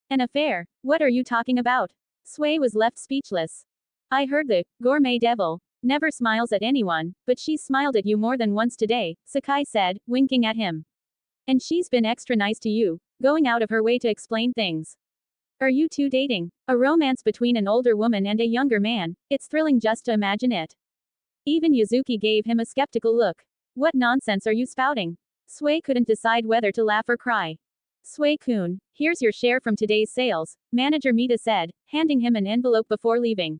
An affair? What are you talking about? Sui was left speechless. I heard the gourmet devil never smiles at anyone, but she's smiled at you more than once today, Sakai said, winking at him. And she's been extra nice to you, going out of her way to explain things. Are you two dating? A romance between an older woman and a younger man, it's thrilling just to imagine it. Even Yuzuki gave him a skeptical look. What nonsense are you spouting? Sui couldn't decide whether to laugh or cry. Sui-kun, here's your share from today's sales, Manager Mita said, handing him an envelope before leaving.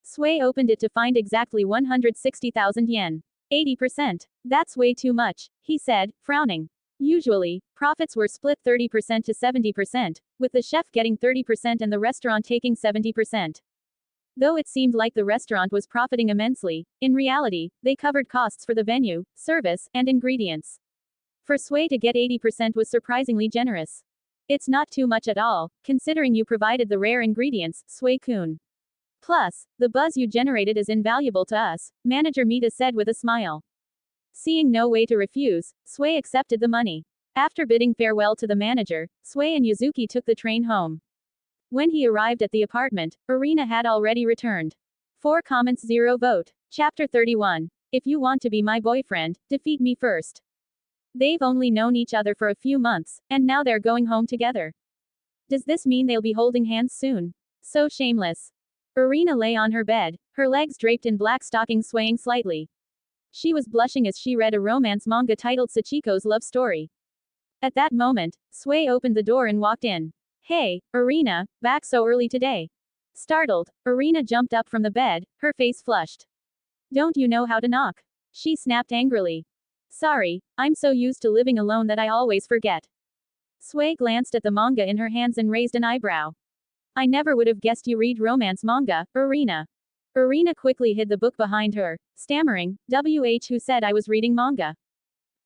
Sui opened it to find exactly 160,000 yen. 80%. That's way too much, he said, frowning. Usually, profits were split 30% to 70%, with the chef getting 30% and the restaurant taking 70%. Though it seemed like the restaurant was profiting immensely, in reality, they covered costs for the venue, service, and ingredients. For Sui to get 80% was surprisingly generous. It's not too much at all, considering you provided the rare ingredients, Sui-kun. Plus, the buzz you generated is invaluable to us, Manager Mita said with a smile. Seeing no way to refuse, Sui accepted the money. After bidding farewell to the manager, Sui and Yuzuki took the train home. When he arrived at the apartment, Irina had already returned. 4 comments 0 vote. Chapter 31. If you want to be my boyfriend, defeat me first. They've only known each other for a few months, and now they're going home together. Does this mean they'll be holding hands soon? So shameless. Irina lay on her bed, her legs draped in black stockings swaying slightly. She was blushing as she read a romance manga titled Sachiko's Love Story. At that moment, Sui opened the door and walked in. Hey, Irina, back so early today? Startled, Irina jumped up from the bed, her face flushed. Don't you know how to knock? She snapped angrily. Sorry, I'm so used to living alone that I always forget. Sui glanced at the manga in her hands and raised an eyebrow. I never would have guessed you read romance manga, Irina. Irina quickly hid the book behind her, stammering, who said I was reading manga.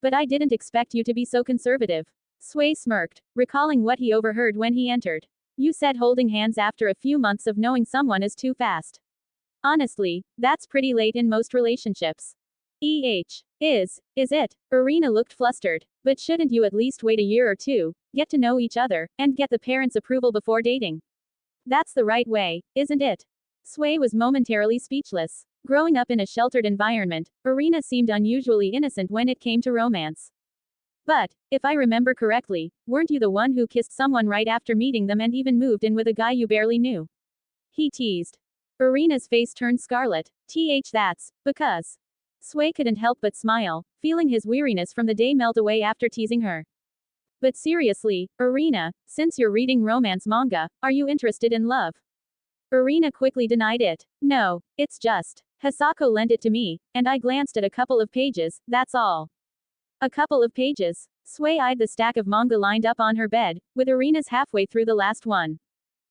But I didn't expect you to be so conservative. Sui smirked, recalling what he overheard when he entered. You said holding hands after a few months of knowing someone is too fast. Honestly, that's pretty late in most relationships. Is it? Irina looked flustered. But shouldn't you at least wait a year or two, get to know each other, and get the parents' approval before dating? That's the right way, isn't it? Sui was momentarily speechless. Growing up in a sheltered environment, Irina seemed unusually innocent when it came to romance. But, if I remember correctly, weren't you the one who kissed someone right after meeting them and even moved in with a guy you barely knew? He teased. Irina's face turned scarlet. That's because. Sui couldn't help but smile, feeling his weariness from the day melt away after teasing her. But seriously, Irina, since you're reading romance manga, are you interested in love? Irina quickly denied it. No, it's just. Hisako lent it to me, and I glanced at a couple of pages, that's all. A couple of pages. Sui eyed the stack of manga lined up on her bed, with Irina's halfway through the last one.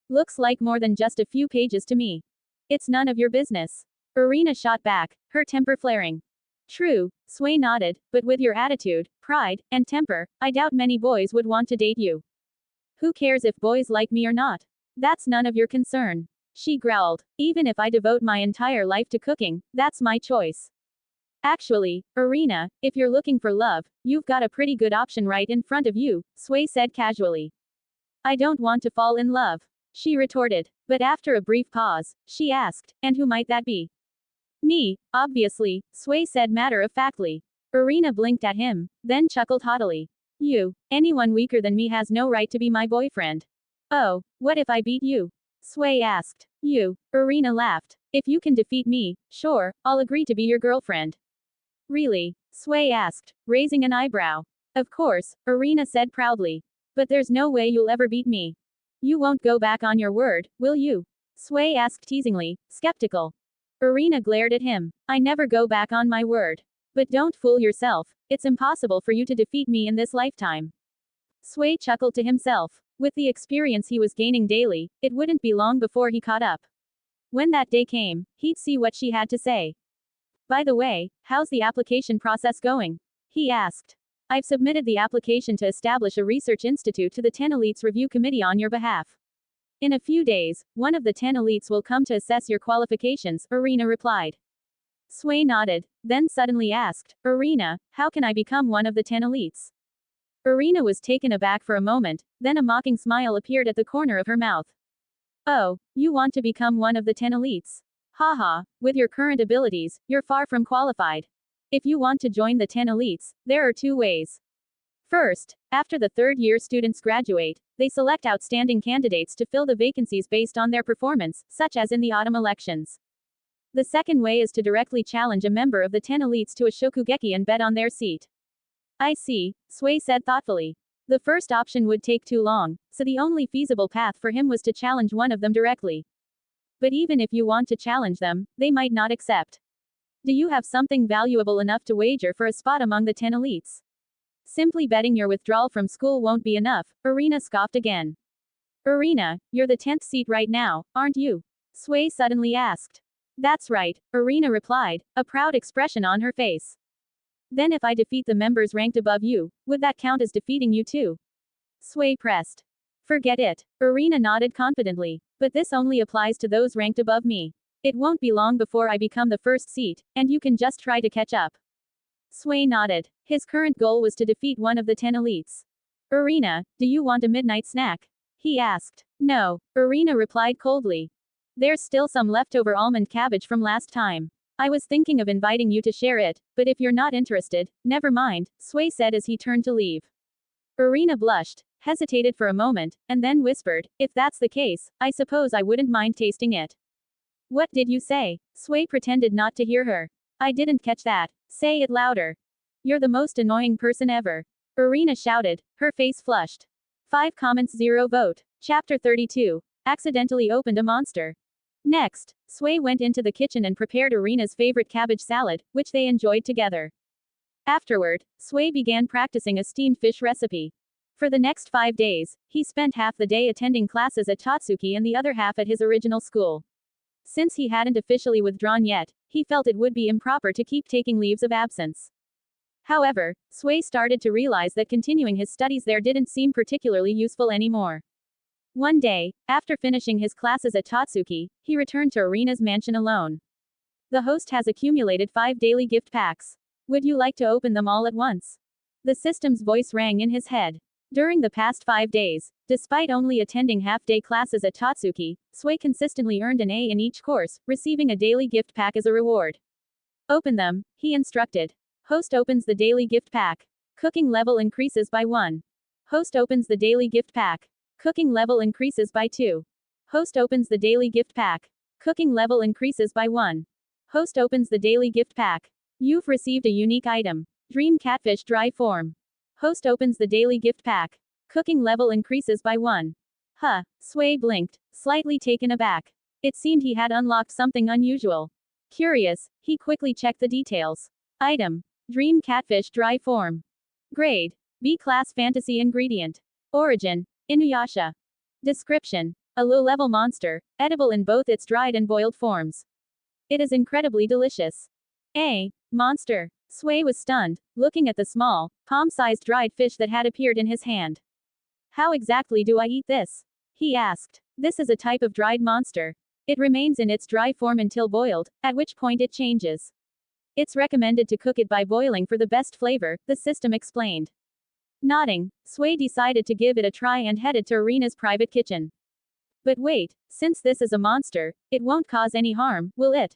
Looks like more than just a few pages to me. It's none of your business. Irina shot back, her temper flaring. True, Sui nodded, but with your attitude, pride, and temper, I doubt many boys would want to date you. Who cares if boys like me or not? That's none of your concern. She growled. Even if I devote my entire life to cooking, that's my choice. Actually, Irina, if you're looking for love, you've got a pretty good option right in front of you, Sui said casually. I don't want to fall in love. She retorted. But after a brief pause, she asked, and who might that be? Me, obviously, Sui said matter-of-factly. Irina blinked at him, then chuckled haughtily. You, anyone weaker than me has no right to be my boyfriend. Oh, what if I beat you? Sui asked. You, Irina laughed. If you can defeat me, sure, I'll agree to be your girlfriend. Really? Sui asked, raising an eyebrow. Of course, Irina said proudly. But there's no way you'll ever beat me. You won't go back on your word, will you? Sui asked teasingly, skeptical. Irina glared at him. I never go back on my word. But don't fool yourself, it's impossible for you to defeat me in this lifetime. Sui chuckled to himself. With the experience he was gaining daily, it wouldn't be long before he caught up. When that day came, he'd see what she had to say. By the way, how's the application process going? He asked. I've submitted the application to establish a research institute to the 10 Elites Review Committee on your behalf. In a few days, one of the 10 elites will come to assess your qualifications, Irina replied. Sway nodded, then suddenly asked, Irina, how can I become one of the 10 elites? Irina was taken aback for a moment, then a mocking smile appeared at the corner of her mouth. Oh, you want to become one of the 10 elites? Haha, with your current abilities, you're far from qualified. If you want to join the 10 elites, there are two ways. First, after the third year students graduate, they select outstanding candidates to fill the vacancies based on their performance, such as in the autumn elections. The second way is to directly challenge a member of the 10 elites to a shokugeki and bet on their seat. I see, Sway said thoughtfully. The first option would take too long, so the only feasible path for him was to challenge one of them directly. But even if you want to challenge them, they might not accept. Do you have something valuable enough to wager for a spot among the 10 elites? Simply betting your withdrawal from school won't be enough, Irina scoffed again. Irina, you're the 10th seat right now, aren't you? Sway suddenly asked. That's right, Irina replied, a proud expression on her face. Then if I defeat the members ranked above you, would that count as defeating you too? Sway pressed. Forget it, Irina nodded confidently, but this only applies to those ranked above me. It won't be long before I become the first seat, and you can just try to catch up. Sway nodded. His current goal was to defeat one of the 10 elites. Irina, do you want a midnight snack? He asked. No, Irina replied coldly. There's still some leftover almond cabbage from last time. I was thinking of inviting you to share it, but if you're not interested, never mind, Sway said as he turned to leave. Irina blushed, hesitated for a moment, and then whispered, if that's the case, I suppose I wouldn't mind tasting it. What did you say? Sway pretended not to hear her. I didn't catch that. Say it louder. You're the most annoying person ever. Irina shouted, her face flushed. 5 comments 0 vote. Chapter 32. Accidentally opened a monster. Next, Sway went into the kitchen and prepared Irina's favorite cabbage salad, which they enjoyed together. Afterward, Sway began practicing a steamed fish recipe. For the next 5 days, he spent half the day attending classes at Tatsuki and the other half at his original school. Since he hadn't officially withdrawn yet, he felt it would be improper to keep taking leaves of absence. However, Sway started to realize that continuing his studies there didn't seem particularly useful anymore. One day, after finishing his classes at Tatsuki, he returned to Irina's mansion alone. The host has accumulated 5 daily gift packs. Would you like to open them all at once? The system's voice rang in his head. During the past 5 days, despite only attending half-day classes at Tatsuki, Sway consistently earned an A in each course, receiving a daily gift pack as a reward. Open them, he instructed. Host opens the daily gift pack. Cooking level increases by 1. Host opens the daily gift pack. Cooking level increases by 2. Host opens the daily gift pack. Cooking level increases by 1. Host opens the daily gift pack. You've received a unique item. Dream Catfish Dry Form. Host opens the daily gift pack. Cooking level increases by 1. Huh, Sway blinked, slightly taken aback. It seemed he had unlocked something unusual. Curious, he quickly checked the details. Item. Dream Catfish Dry Form. Grade. B-Class Fantasy Ingredient. Origin. Inuyasha. Description. A low-level monster, edible in both its dried and boiled forms. It is incredibly delicious. A monster. Sway was stunned, looking at the small, palm-sized dried fish that had appeared in his hand. How exactly do I eat this? He asked. This is a type of dried monster. It remains in its dry form until boiled, at which point it changes. It's recommended to cook it by boiling for the best flavor, the system explained. Nodding, Sway decided to give it a try and headed to Irina's private kitchen. But wait, since this is a monster, it won't cause any harm, will it?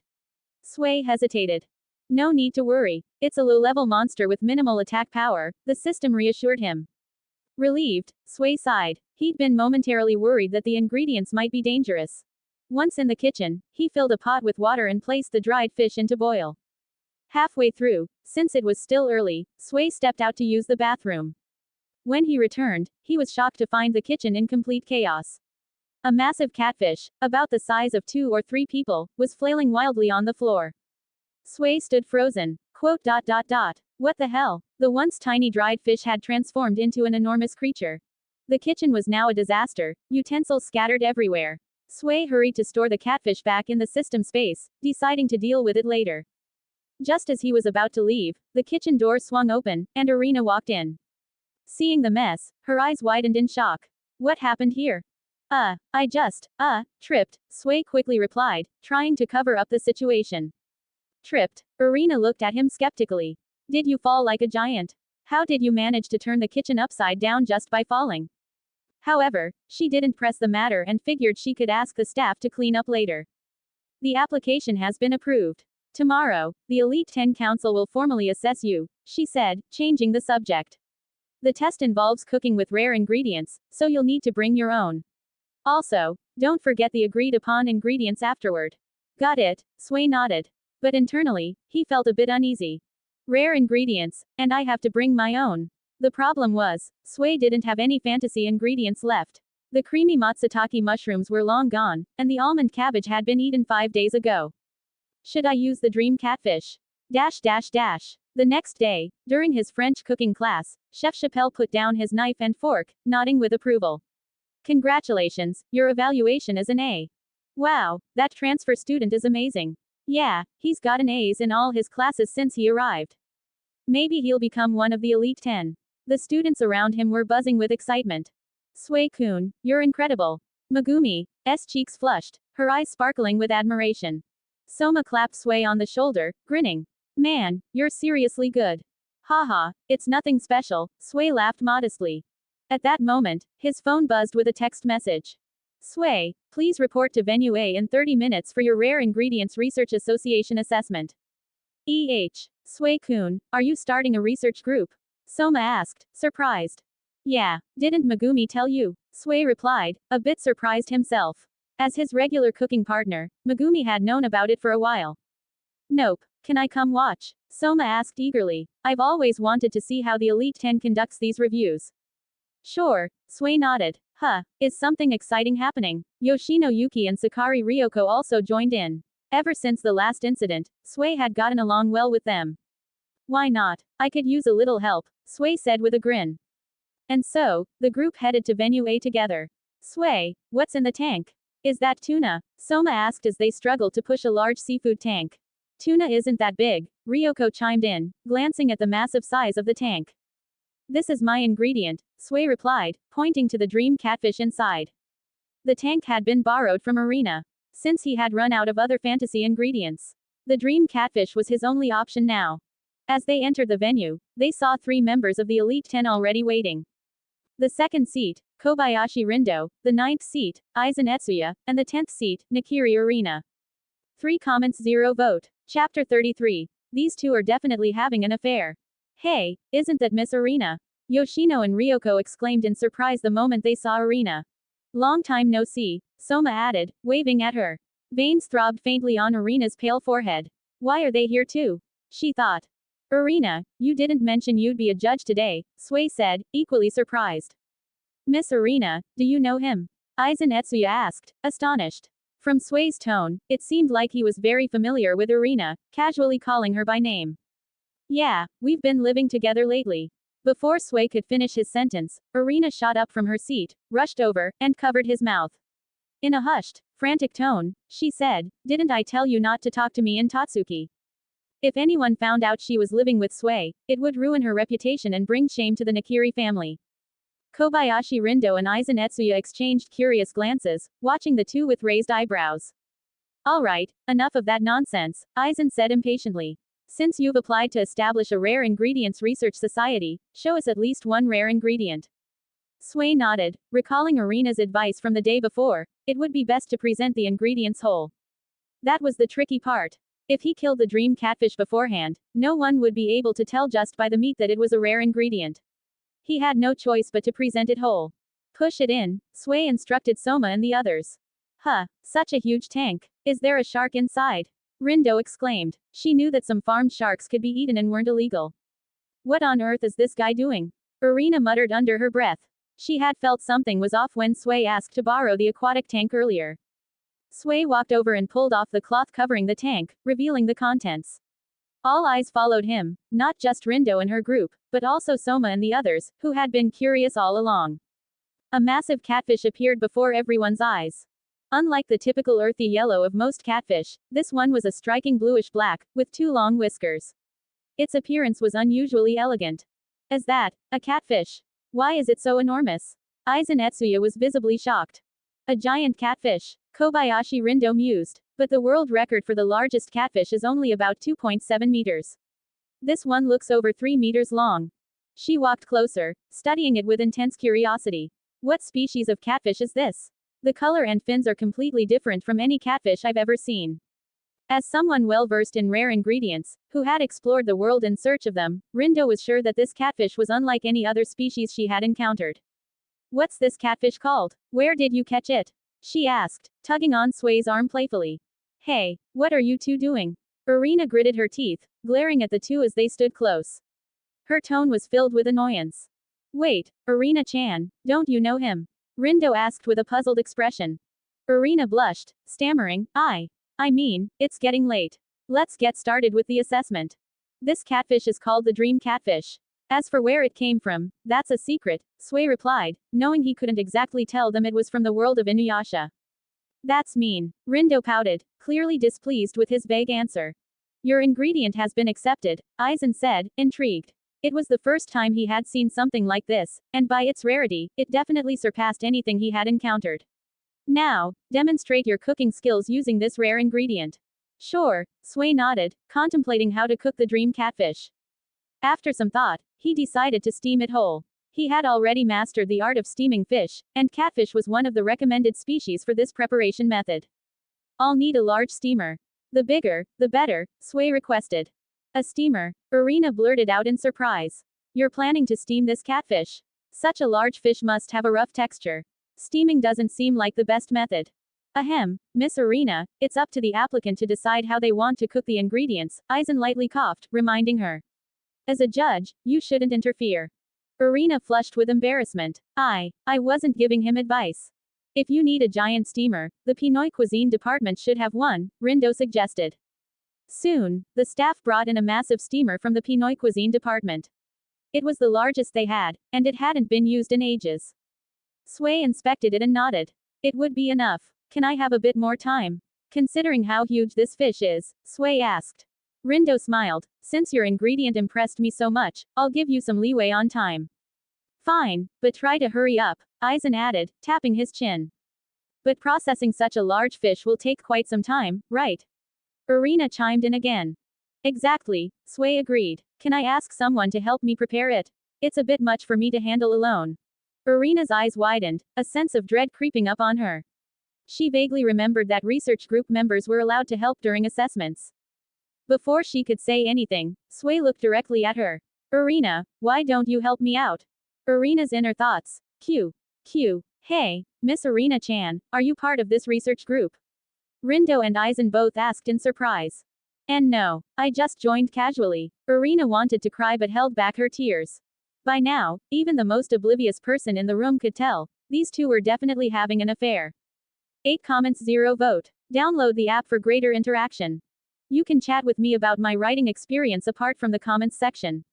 Sway hesitated. No need to worry. It's a low-level monster with minimal attack power, the system reassured him. Relieved, Sway sighed. He'd been momentarily worried that the ingredients might be dangerous. Once in the kitchen, he filled a pot with water and placed the dried fish into boil. Halfway through, since it was still early, Sway stepped out to use the bathroom. When he returned, he was shocked to find the kitchen in complete chaos. A massive catfish, about the size of 2 or 3 people, was flailing wildly on the floor. Sway stood frozen. What the hell? The once tiny dried fish had transformed into an enormous creature. The kitchen was now a disaster, utensils scattered everywhere. Sway hurried to store the catfish back in the system space, deciding to deal with it later. Just as he was about to leave, the kitchen door swung open, and Irina walked in. Seeing the mess, her eyes widened in shock. What happened here? I just, tripped, Sway quickly replied, trying to cover up the situation. Tripped. Irina looked at him skeptically. Did you fall like a giant? How did you manage to turn the kitchen upside down just by falling? However, she didn't press the matter and figured she could ask the staff to clean up later. The application has been approved. Tomorrow, the Elite 10 Council will formally assess you, she said, changing the subject. The test involves cooking with rare ingredients, so you'll need to bring your own. Also, don't forget the agreed upon ingredients afterward. Got it, Sway nodded. But internally, he felt a bit uneasy. Rare ingredients, and I have to bring my own. The problem was, Sway didn't have any fantasy ingredients left. The creamy matsutake mushrooms were long gone, and the almond cabbage had been eaten 5 days ago. Should I use the dream catfish? The next day, during his French cooking class, Chef Chappelle put down his knife and fork, nodding with approval. Congratulations, your evaluation is an A. Wow, that transfer student is amazing. Yeah, he's gotten A's in all his classes since he arrived. Maybe he'll become one of the Elite 10. The students around him were buzzing with excitement. Sway-kun, you're incredible. Megumi's cheeks flushed, her eyes sparkling with admiration. Soma clapped Sway on the shoulder, grinning. Man, you're seriously good. Haha, it's nothing special, Sway laughed modestly. At that moment, his phone buzzed with a text message. Sway, please report to Venue A in 30 minutes for your Rare Ingredients Research Association assessment. Sway-kun, are you starting a research group? Soma asked, surprised. Yeah, didn't Megumi tell you? Sway replied, a bit surprised himself. As his regular cooking partner, Megumi had known about it for a while. Nope, can I come watch? Soma asked eagerly. I've always wanted to see how the Elite 10 conducts these reviews. Sure, Sway nodded. Is something exciting happening? Yoshino Yuki and Sakari Ryoko also joined in. Ever since the last incident, Sway had gotten along well with them. Why not? I could use a little help, Sway said with a grin. And so, the group headed to Venue A together. Sway, what's in the tank? Is that tuna? Soma asked as they struggled to push a large seafood tank. Tuna isn't that big, Ryoko chimed in, glancing at the massive size of the tank. This is my ingredient, Sway replied, pointing to the dream catfish inside. The tank had been borrowed from Arena. Since he had run out of other fantasy ingredients. The dream catfish was his only option now. As they entered the venue, they saw 3 members of the Elite 10 already waiting. The second seat, Kobayashi Rindo, the 9th seat, Aizen Etsuya, and the 10th seat, Nakiri Arena. 3 comments 0 vote. Chapter 33. These two are definitely having an affair. Hey, isn't that Miss Arena? Yoshino and Ryoko exclaimed in surprise the moment they saw Arena. Long time no see, Soma added, waving at her. Veins throbbed faintly on Arena's pale forehead. Why are they here too? She thought. Arena, you didn't mention you'd be a judge today, Sway said, equally surprised. Miss Arena, do you know him? Aizen Etsuya asked, astonished. From Sway's tone, it seemed like he was very familiar with Arena, casually calling her by name. Yeah, we've been living together lately. Before Sway could finish his sentence, Arena shot up from her seat, rushed over, and covered his mouth. In a hushed, frantic tone, she said, didn't I tell you not to talk to me in Tatsuki? If anyone found out she was living with Sway, it would ruin her reputation and bring shame to the Nakiri family. Kobayashi Rindo and Aizen Etsuya exchanged curious glances, watching the two with raised eyebrows. Alright, enough of that nonsense, Aizen said impatiently. Since you've applied to establish a Rare Ingredients Research Society, show us at least one rare ingredient. Sway nodded, recalling Arena's advice from the day before, it would be best to present the ingredients whole. That was the tricky part. If he killed the dream catfish beforehand, no one would be able to tell just by the meat that it was a rare ingredient. He had no choice but to present it whole. Push it in, Sway instructed Soma and the others. Such a huge tank. Is there a shark inside? Rindo exclaimed. She knew that some farmed sharks could be eaten and weren't illegal. What on earth is this guy doing? Arena muttered under her breath. She had felt something was off when Sway asked to borrow the aquatic tank earlier. Sway walked over and pulled off the cloth covering the tank, revealing the contents. All eyes followed him, not just Rindo and her group, but also Soma and the others, who had been curious all along. A massive catfish appeared before everyone's eyes. Unlike the typical earthy yellow of most catfish, this one was a striking bluish-black, with 2 long whiskers. Its appearance was unusually elegant. Is that a catfish? Why is it so enormous? Aizen Etsuya was visibly shocked. A giant catfish, Kobayashi Rindo mused. But the world record for the largest catfish is only about 2.7 meters. This one looks over 3 meters long. She walked closer, studying it with intense curiosity. What species of catfish is this? The color and fins are completely different from any catfish I've ever seen. As someone well versed in rare ingredients, who had explored the world in search of them, Rindo was sure that this catfish was unlike any other species she had encountered. What's this catfish called? Where did you catch it? She asked, tugging on Sway's arm playfully. Hey, what are you two doing? Irina gritted her teeth, glaring at the two as they stood close. Her tone was filled with annoyance. Wait, Irina-chan, don't you know him? Rindo asked with a puzzled expression. Irina blushed, stammering, I mean, it's getting late. Let's get started with the assessment. This catfish is called the dream catfish. As for where it came from, that's a secret, Sway replied, knowing he couldn't exactly tell them it was from the world of Inuyasha. That's mean. Rindo pouted, clearly displeased with his vague answer. Your ingredient has been accepted, Aizen said, intrigued. It was the first time he had seen something like this, and by its rarity, it definitely surpassed anything he had encountered. Now, demonstrate your cooking skills using this rare ingredient. Sure, Sway nodded, contemplating how to cook the dream catfish. After some thought, he decided to steam it whole. He had already mastered the art of steaming fish, and catfish was one of the recommended species for this preparation method. I'll need a large steamer. The bigger, the better, Sway requested. A steamer, Irina blurted out in surprise. You're planning to steam this catfish? Such a large fish must have a rough texture. Steaming doesn't seem like the best method. Ahem, Miss Irina, it's up to the applicant to decide how they want to cook the ingredients, Aizen lightly coughed, reminding her. As a judge, you shouldn't interfere. Irina flushed with embarrassment. I wasn't giving him advice. If you need a giant steamer, the Pinoy cuisine department should have one, Rindo suggested. Soon, the staff brought in a massive steamer from the Pinoy cuisine department. It was the largest they had, and it hadn't been used in ages. Sway inspected it and nodded. It would be enough. Can I have a bit more time? Considering how huge this fish is, Sway asked. Rindo smiled. Since your ingredient impressed me so much, I'll give you some leeway on time. Fine, but try to hurry up, Aizen added, tapping his chin. But processing such a large fish will take quite some time, right? Irina chimed in again. Exactly, Sway agreed. Can I ask someone to help me prepare it? It's a bit much for me to handle alone. Irina's eyes widened, a sense of dread creeping up on her. She vaguely remembered that research group members were allowed to help during assessments. Before she could say anything, Sway looked directly at her. Irina, why don't you help me out? Irina's inner thoughts. Hey, Miss Irina-chan, are you part of this research group? Rindo and Aizen both asked in surprise. And no, I just joined casually. Irina wanted to cry but held back her tears. By now, even the most oblivious person in the room could tell, these two were definitely having an affair. 8 comments 0 vote. Download the app for greater interaction. You can chat with me about my writing experience apart from the comments section.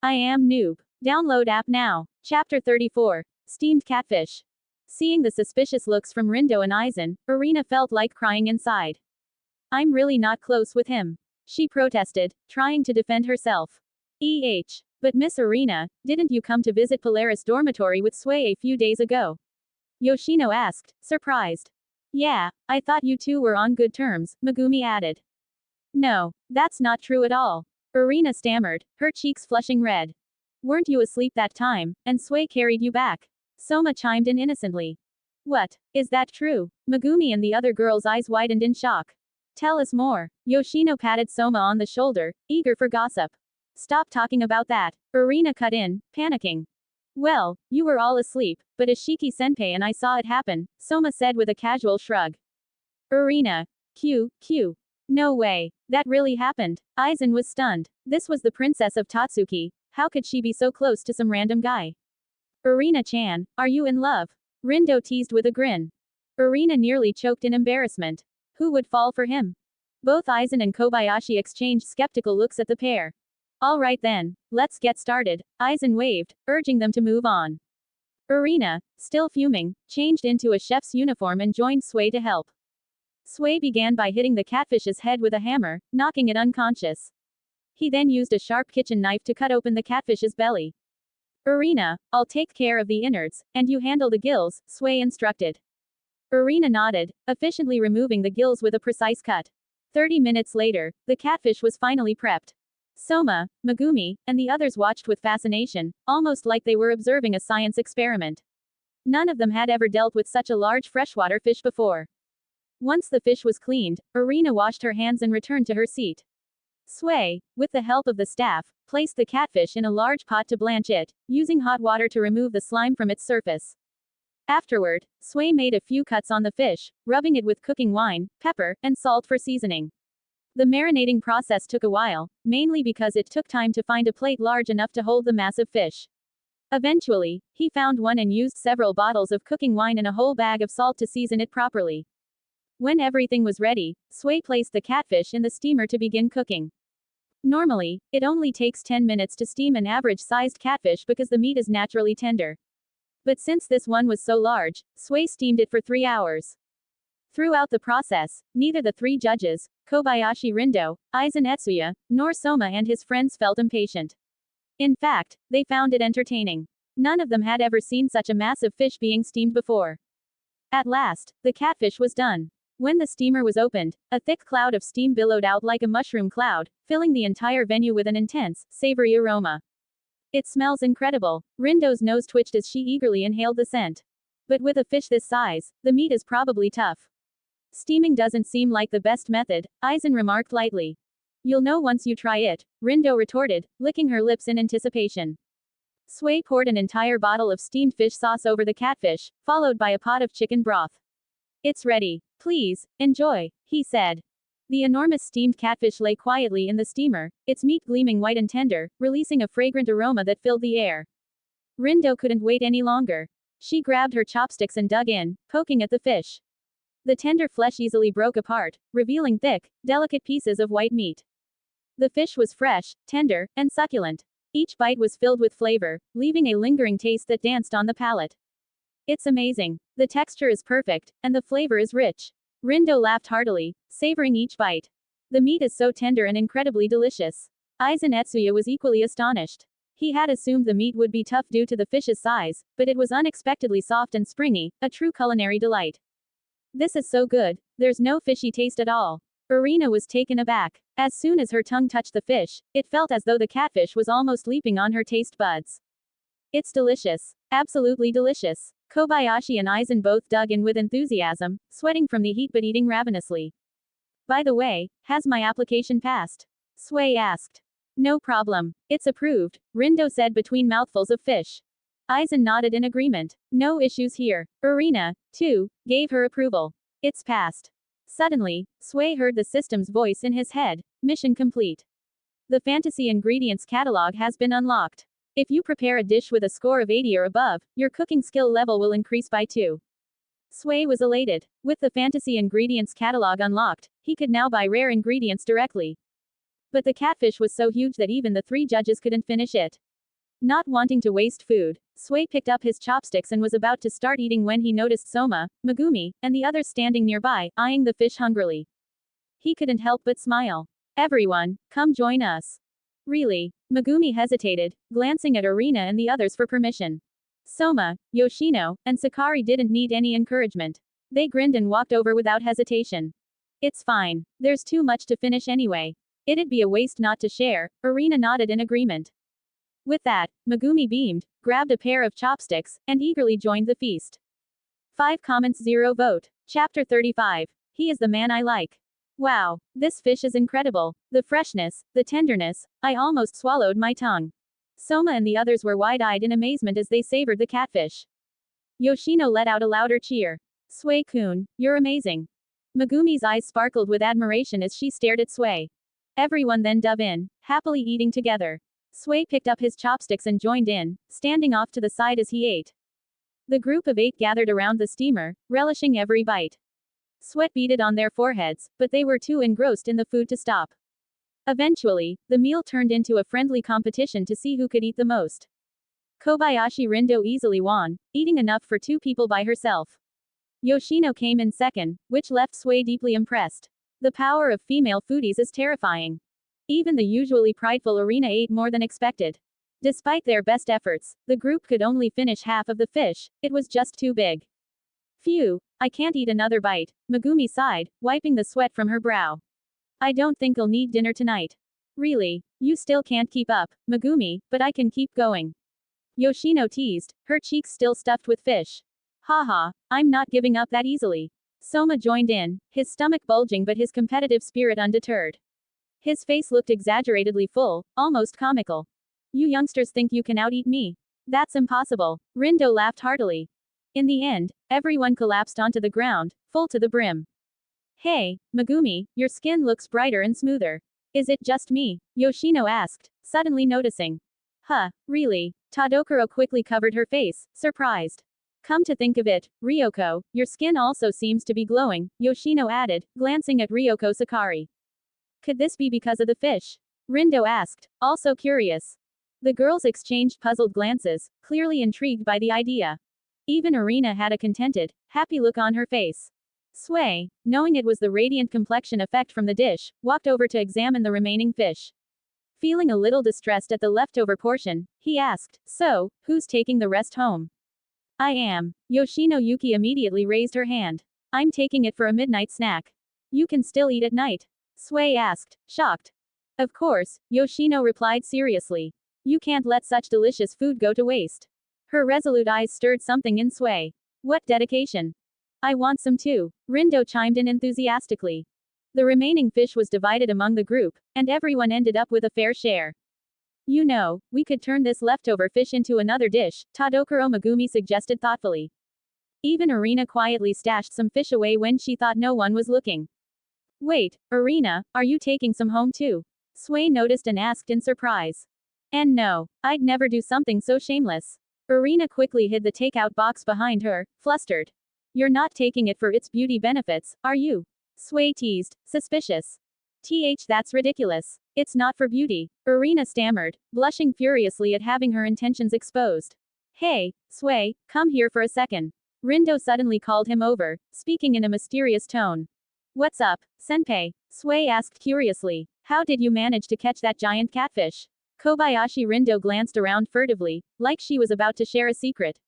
IamNoob. Download app now. Chapter 34. Steamed catfish. Seeing the suspicious looks from Rindo and Aizen, Irina felt like crying inside. I'm really not close with him. She protested, trying to defend herself. But Miss Irina, didn't you come to visit Polaris dormitory with Sway a few days ago? Yoshino asked, surprised. Yeah, I thought you two were on good terms, Megumi added. No, that's not true at all. Irina stammered, her cheeks flushing red. Weren't you asleep that time, and Sway carried you back? Soma chimed in innocently. What? Is that true? Megumi and the other girl's eyes widened in shock. Tell us more. Yoshino patted Soma on the shoulder, eager for gossip. Stop talking about that. Irina cut in, panicking. Well, you were all asleep, but Ashiki-senpai and I saw it happen, Soma said with a casual shrug. Irina. No way. That really happened. Aizen was stunned. This was the princess of Tatsuki. How could she be so close to some random guy? Irina-chan, are you in love? Rindo teased with a grin. Irina nearly choked in embarrassment. Who would fall for him? Both Aizen and Kobayashi exchanged skeptical looks at the pair. All right then, let's get started, Aizen waved, urging them to move on. Irina, still fuming, changed into a chef's uniform and joined Sway to help. Sway began by hitting the catfish's head with a hammer, knocking it unconscious. He then used a sharp kitchen knife to cut open the catfish's belly. Irina, I'll take care of the innards, and you handle the gills, Sway instructed. Irina nodded, efficiently removing the gills with a precise cut. 30 minutes later, the catfish was finally prepped. Soma, Megumi, and the others watched with fascination, almost like they were observing a science experiment. None of them had ever dealt with such a large freshwater fish before. Once the fish was cleaned, Irina washed her hands and returned to her seat. Sway, with the help of the staff, placed the catfish in a large pot to blanch it, using hot water to remove the slime from its surface. Afterward, Sway made a few cuts on the fish, rubbing it with cooking wine, pepper, and salt for seasoning. The marinating process took a while, mainly because it took time to find a plate large enough to hold the massive fish. Eventually, he found one and used several bottles of cooking wine and a whole bag of salt to season it properly. When everything was ready, Sway placed the catfish in the steamer to begin cooking. Normally, it only takes 10 minutes to steam an average-sized catfish because the meat is naturally tender. But since this one was so large, Sway steamed it for 3 hours. Throughout the process, neither the three judges, Kobayashi Rindo, Aizen Etsuya, nor Soma and his friends felt impatient. In fact, they found it entertaining. None of them had ever seen such a massive fish being steamed before. At last, the catfish was done. When the steamer was opened, a thick cloud of steam billowed out like a mushroom cloud, filling the entire venue with an intense, savory aroma. It smells incredible. Rindo's nose twitched as she eagerly inhaled the scent. But with a fish this size, the meat is probably tough. Steaming doesn't seem like the best method, Aizen remarked lightly. You'll know once you try it, Rindo retorted, licking her lips in anticipation. Sway poured an entire bottle of steamed fish sauce over the catfish, followed by a pot of chicken broth. It's ready. Please, enjoy, he said. The enormous steamed catfish lay quietly in the steamer, its meat gleaming white and tender, releasing a fragrant aroma that filled the air. Rindo couldn't wait any longer. She grabbed her chopsticks and dug in, poking at the fish. The tender flesh easily broke apart, revealing thick, delicate pieces of white meat. The fish was fresh, tender, and succulent. Each bite was filled with flavor, leaving a lingering taste that danced on the palate. It's amazing. The texture is perfect, and the flavor is rich. Rindo laughed heartily, savoring each bite. The meat is so tender and incredibly delicious. Aizen Etsuya was equally astonished. He had assumed the meat would be tough due to the fish's size, but it was unexpectedly soft and springy, a true culinary delight. This is so good, there's no fishy taste at all. Irina was taken aback. As soon as her tongue touched the fish, it felt as though the catfish was almost leaping on her taste buds. It's delicious. Absolutely delicious. Kobayashi and Aizen both dug in with enthusiasm, sweating from the heat but eating ravenously. By the way, has my application passed? Sway asked. No problem. It's approved, Rindo said between mouthfuls of fish. Aizen nodded in agreement. No issues here. Irina, too, gave her approval. It's passed. Suddenly, Sway heard the system's voice in his head. Mission complete. The fantasy ingredients catalog has been unlocked. If you prepare a dish with a score of 80 or above, your cooking skill level will increase by 2. Sway was elated. With the fantasy ingredients catalog unlocked, he could now buy rare ingredients directly. But the catfish was so huge that even the three judges couldn't finish it. Not wanting to waste food, Sway picked up his chopsticks and was about to start eating when he noticed Soma, Megumi, and the others standing nearby, eyeing the fish hungrily. He couldn't help but smile. Everyone, come join us. Really? Megumi hesitated, glancing at Irina and the others for permission. Soma, Yoshino, and Sakari didn't need any encouragement. They grinned and walked over without hesitation. It's fine. There's too much to finish anyway. It'd be a waste not to share, Irina nodded in agreement. With that, Megumi beamed, grabbed a pair of chopsticks, and eagerly joined the feast. 5 comments 0 vote. Chapter 35. He is the man I like. Wow, this fish is incredible. The freshness, the tenderness, I almost swallowed my tongue. Soma and the others were wide-eyed in amazement as they savored the catfish. Yoshino let out a louder cheer. Sway-kun, you're amazing. Megumi's eyes sparkled with admiration as she stared at Sway. Everyone then dove in, happily eating together. Sway picked up his chopsticks and joined in, standing off to the side as he ate. The group of 8 gathered around the steamer, relishing every bite. Sweat beaded on their foreheads, but they were too engrossed in the food to stop. Eventually, the meal turned into a friendly competition to see who could eat the most. Kobayashi Rindo easily won, eating enough for 2 people by herself. Yoshino came in second, which left Sway deeply impressed. The power of female foodies is terrifying. Even the usually prideful Irina ate more than expected. Despite their best efforts, the group could only finish half of the fish, it was just too big. Phew, I can't eat another bite, Megumi sighed, wiping the sweat from her brow. I don't think I'll need dinner tonight. Really? You still can't keep up, Megumi, but I can keep going. Yoshino teased, her cheeks still stuffed with fish. Haha, I'm not giving up that easily. Soma joined in, his stomach bulging but his competitive spirit undeterred. His face looked exaggeratedly full, almost comical. You youngsters think you can out-eat me? That's impossible. Rindo laughed heartily. In the end, everyone collapsed onto the ground, full to the brim. Hey, Megumi, your skin looks brighter and smoother. Is it just me? Yoshino asked, suddenly noticing. Huh, really? Tadokuro quickly covered her face, surprised. Come to think of it, Ryoko, your skin also seems to be glowing, Yoshino added, glancing at Ryoko Sakari. Could this be because of the fish? Rindo asked, also curious. The girls exchanged puzzled glances, clearly intrigued by the idea. Even Arena had a contented, happy look on her face. Sway, knowing it was the radiant complexion effect from the dish, walked over to examine the remaining fish. Feeling a little distressed at the leftover portion, he asked, so, who's taking the rest home? I am. Yoshino Yuki immediately raised her hand. I'm taking it for a midnight snack. You can still eat at night? Sway asked, shocked. Of course, Yoshino replied seriously. You can't let such delicious food go to waste. Her resolute eyes stirred something in Sway. What dedication. I want some too, Rindo chimed in enthusiastically. The remaining fish was divided among the group, and everyone ended up with a fair share. You know, we could turn this leftover fish into another dish, Tadokuro Megumi suggested thoughtfully. Even Arena quietly stashed some fish away when she thought no one was looking. Wait, Arena, are you taking some home too? Sway noticed and asked in surprise. And no, I'd never do something so shameless. Arena quickly hid the takeout box behind her, flustered. You're not taking it for its beauty benefits, are you? Sway teased, suspicious. That's ridiculous. It's not for beauty, Arena stammered, blushing furiously at having her intentions exposed. Hey, Sway, come here for a second. Rindo suddenly called him over, speaking in a mysterious tone. What's up, senpai? Sway asked curiously. How did you manage to catch that giant catfish? Kobayashi Rindo glanced around furtively, like she was about to share a secret.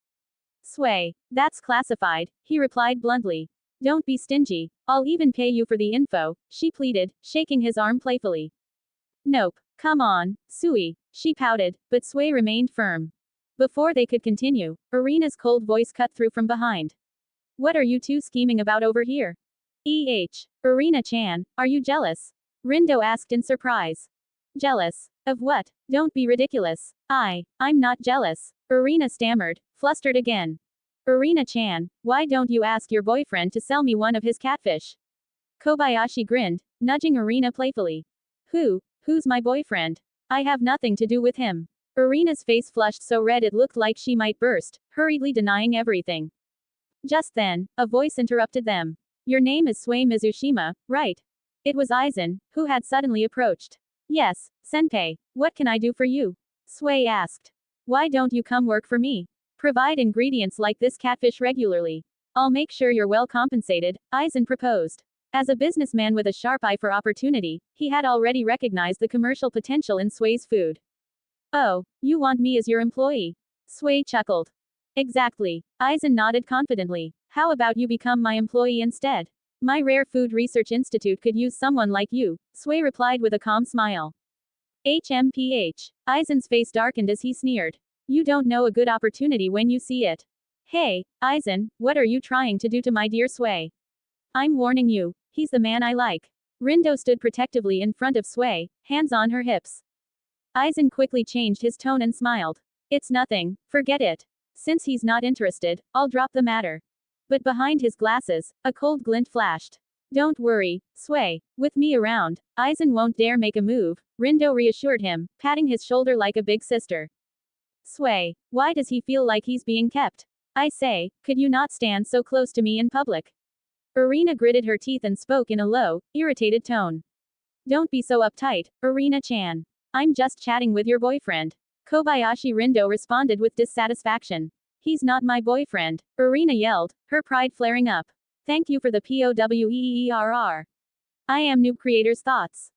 Sway, that's classified, he replied bluntly. Don't be stingy, I'll even pay you for the info, she pleaded, shaking his arm playfully. Nope, come on, Sui, she pouted, but Sway remained firm. Before they could continue, Arena's cold voice cut through from behind. What are you two scheming about over here? Arena-chan, are you jealous? Rindo asked in surprise. Jealous? Of what? Don't be ridiculous. I'm not jealous. Arena stammered, flustered again. Arena-chan, why don't you ask your boyfriend to sell me one of his catfish? Kobayashi grinned, nudging Arena playfully. Who's my boyfriend? I have nothing to do with him. Arena's face flushed so red it looked like she might burst, hurriedly denying everything. Just then, a voice interrupted them. Your name is Sway Mizushima, right? It was Aizen, who had suddenly approached. Yes, senpai, what can I do for you? Sway asked. Why don't you come work for me? Provide ingredients like this catfish regularly. I'll make sure you're well compensated, Aizen proposed. As a businessman with a sharp eye for opportunity, he had already recognized the commercial potential in Sway's food. Oh, you want me as your employee? Sway chuckled. Exactly. Aizen nodded confidently. How about you become my employee instead? My Rare Food Research Institute could use someone like you, Sway replied with a calm smile. HMPH. Aizen's face darkened as he sneered. You don't know a good opportunity when you see it. Hey, Aizen, what are you trying to do to my dear Sway? I'm warning you, he's the man I like. Rindo stood protectively in front of Sway, hands on her hips. Aizen quickly changed his tone and smiled. It's nothing, forget it. Since he's not interested, I'll drop the matter. But behind his glasses, a cold glint flashed. Don't worry, Sway, with me around, Aizen won't dare make a move, Rindo reassured him, patting his shoulder like a big sister. Sway, why does he feel like he's being kept? I say, could you not stand so close to me in public? Arena gritted her teeth and spoke in a low, irritated tone. Don't be so uptight, Arena-chan. I'm just chatting with your boyfriend. Kobayashi Rindo responded with dissatisfaction. He's not my boyfriend, Arena yelled, her pride flaring up. Thank you for the POWEERR. IamNoob creators' thoughts.